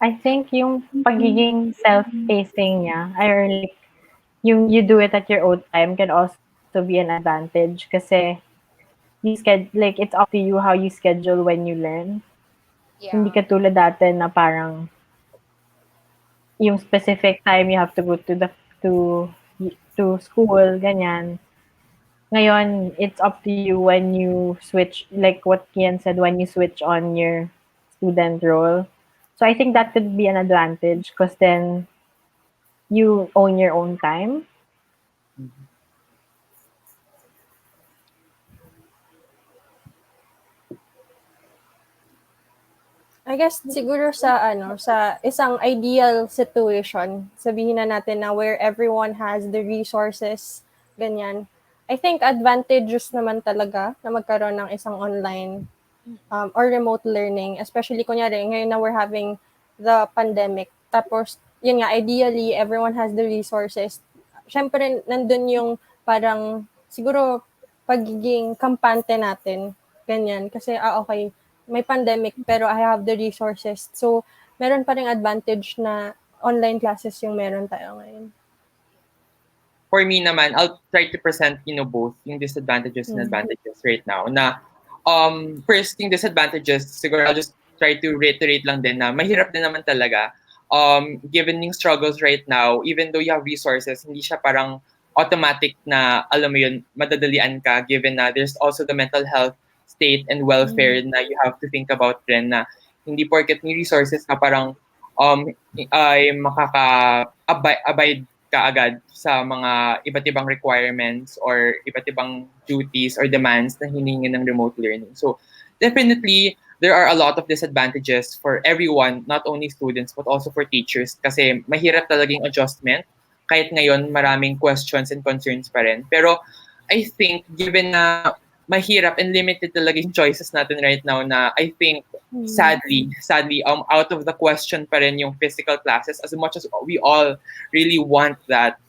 I think yung pagiging self-pacing niya, or like, yung you do it at your own time can also be an advantage kasi like, it's up to you how you schedule when you learn. Hindi Yeah. katulad dati na parang yung specific time you have to go to school, ganyan. Ngayon, it's up to you when you switch, like what Kian said, when you switch on your student role. So I think that could be an advantage because then you own your own time. I guess siguro sa isang ideal situation, sabihin na natin na where everyone has the resources, ganyan. I think advantageous naman talaga na magkaroon ng isang online or remote learning, especially kunyari ngayon na we're having the pandemic. Tapos yun nga, ideally everyone has the resources. Syempre nandun yung parang siguro pagiging kampante natin, ganyan. Kasi okay, may pandemic pero I have the resources. So, meron pa ring advantage na online classes yung meron tayo ngayon. For me naman, I'll try to present, both yung disadvantages and advantages right now. Na, first, yung disadvantages, siguro I'll just try to reiterate lang din na mahirap din naman talaga. Given yung struggles right now, even though you have resources, hindi siya parang automatic na, alam mo yun, madadalian ka given na there's also the mental health state and welfare na you have to think about rin na hindi porket may resources na parang ay makaka-abide ka agad sa mga iba't ibang requirements or iba't ibang duties or demands na hiningi ng remote learning. So definitely, there are a lot of disadvantages for everyone, not only students but also for teachers kasi mahirap talagang adjustment. Kahit ngayon, maraming questions and concerns pa rin. Pero I think, given na mahirap and limited talaga yung choices natin right now na I think, sadly, out of the question pa rin yung physical classes as much as we all really want that.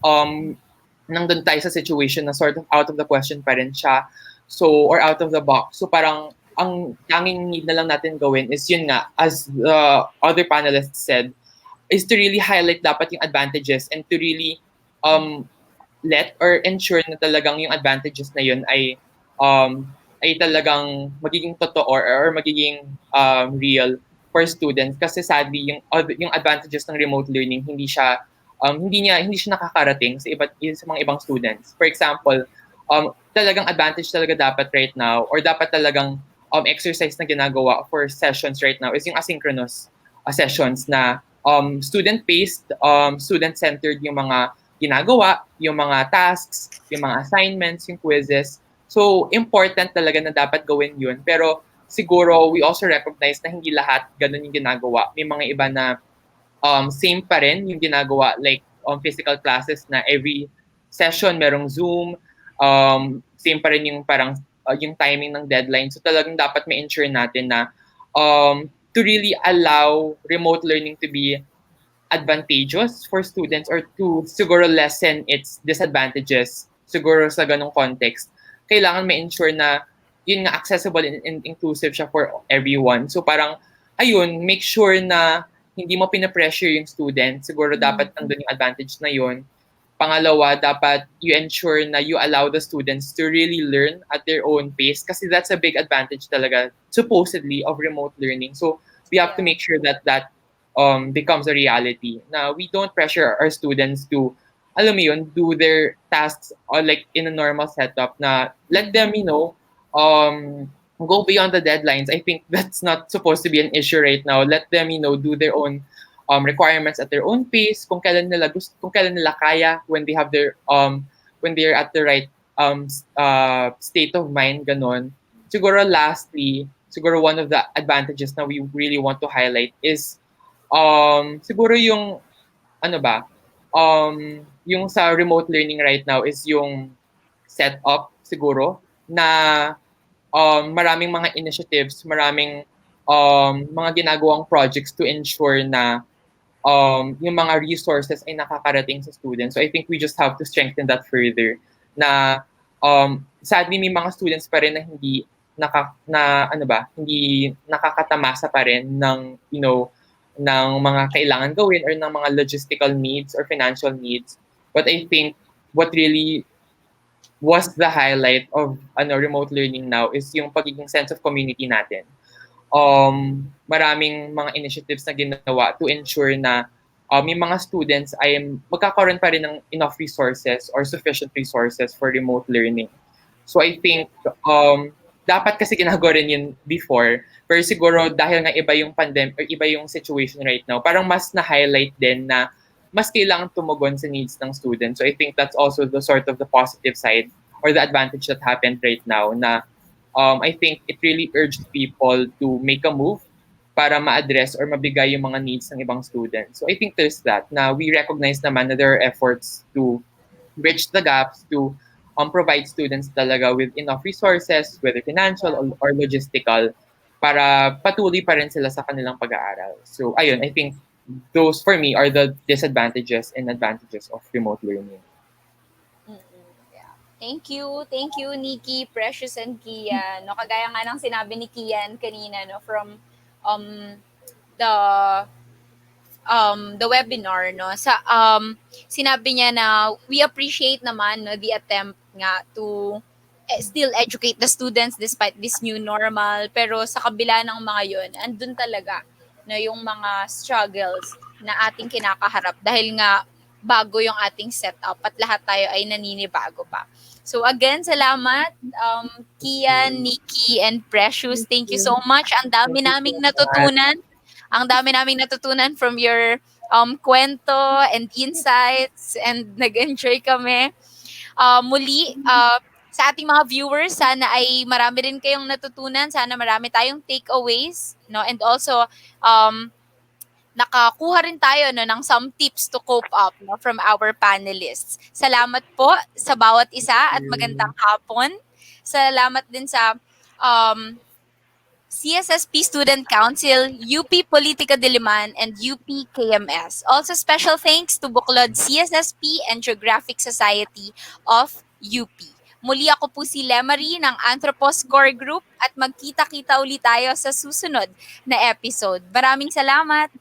Nandun tayo sa situation na sort of out of the question pa rin siya. So, or out of the box. So parang, ang tanging need na lang natin gawin is yun nga, as the other panelists said, is to really highlight dapat yung advantages and to really let or ensure na talagang yung advantages na yun ay talagang magiging totoo or magiging real for students kasi sadly yung advantages ng remote learning hindi siya nakakarating sa mga ibang students. For example, talagang advantage talaga dapat right now or dapat talagang exercise na ginagawa for sessions right now is yung asynchronous sessions na student-paced, student-centered yung mga ginagawa, yung mga tasks, yung mga assignments, yung quizzes. So, important talaga na dapat gawin yun. Pero siguro, we also recognize na hindi lahat ganun yung ginagawa. May mga iba na same pa rin yung ginagawa, like physical classes na every session merong Zoom, same pa rin yung parang yung timing ng deadline. So, talagang dapat may ensure natin na to really allow remote learning to be advantageous for students or to siguro lessen its disadvantages siguro sa ganong context, kailangan ma-ensure na yun nga accessible and inclusive siya for everyone. So parang ayun, make sure na hindi mo pina-pressure yung student. Siguro dapat nandun yung advantage na yun. Pangalawa, dapat you ensure na you allow the students to really learn at their own pace kasi that's a big advantage talaga supposedly of remote learning. So we have to Yeah. make sure that that becomes a reality. Now, we don't pressure our students to alam mo yun, do their tasks or like in a normal setup na let them, go beyond the deadlines. I think that's not supposed to be an issue right now. Let them, do their own requirements at their own pace, kung kailan nila kaya when they have their when they're at the right state of mind ganon. Siguro lastly, siguro one of the advantages na we really want to highlight is siguro yung ano ba yung sa remote learning right now is yung setup siguro na maraming mga initiatives, maraming mga ginagawang projects to ensure na yung mga resources ay nakakarating sa students. So I think we just have to strengthen that further. Na sadly may mga students pa rin na hindi nakakatamasa pa rin ng ng mga kailangan gawin or ng mga logistical needs or financial needs. But I think what really was the highlight of remote learning now is yung pagiging sense of community natin. Maraming mga initiatives na ginawa to ensure na yung mga students ay magkakaroon pa rin ng enough resources or sufficient resources for remote learning. So I think dapat kasi ginagawa rin yun before, pero siguro dahil nga iba yung pandemic or iba yung situation right now, parang mas na-highlight din na mas kailangan tumugon sa needs ng students. So I think that's also the sort of the positive side or the advantage that happened right now na I think it really urged people to make a move para ma-address or mabigay yung mga needs ng ibang students. So I think there's that. Na we recognize naman na there are efforts to bridge the gaps, to provide students talaga with enough resources, whether financial or logistical, para patuloy pa rin sila sa kanilang pag-aaral. So ayun, I think those for me are the disadvantages and advantages of remote learning. Yeah. Thank you, Nikki, Precious, and Kian. No, kagaya nga ng sinabi ni Kian kanina, no, from um, the the webinar, no, sa sinabi niya na we appreciate naman, no, the attempt nga to still educate the students despite this new normal, pero sa kabila ng mga yon andun talaga no yung mga struggles na ating kinakaharap dahil nga bago yung ating setup at lahat tayo ay naninibago pa. So again, salamat Kian, Nikki, and Precious. Thank you so much. Ang dami naming natutunan. Ang dami naming natutunan from your kwento and insights, and nag-enjoy kami. Muli, sa ating mga viewers, sana ay marami rin kayong natutunan. Sana marami tayong takeaways, no? And also, nakakuha rin tayo no, ng some tips to cope up no, from our panelists. Salamat po sa bawat isa at magandang hapon. Salamat din sa CSSP Student Council, UP Politica Diliman, and UP KMS. Also special thanks to Buklod CSSP and Geographic Society of UP. Muli ako po si Lemary ng Anthropos Core Group at magkita-kita ulit tayo sa susunod na episode. Maraming salamat!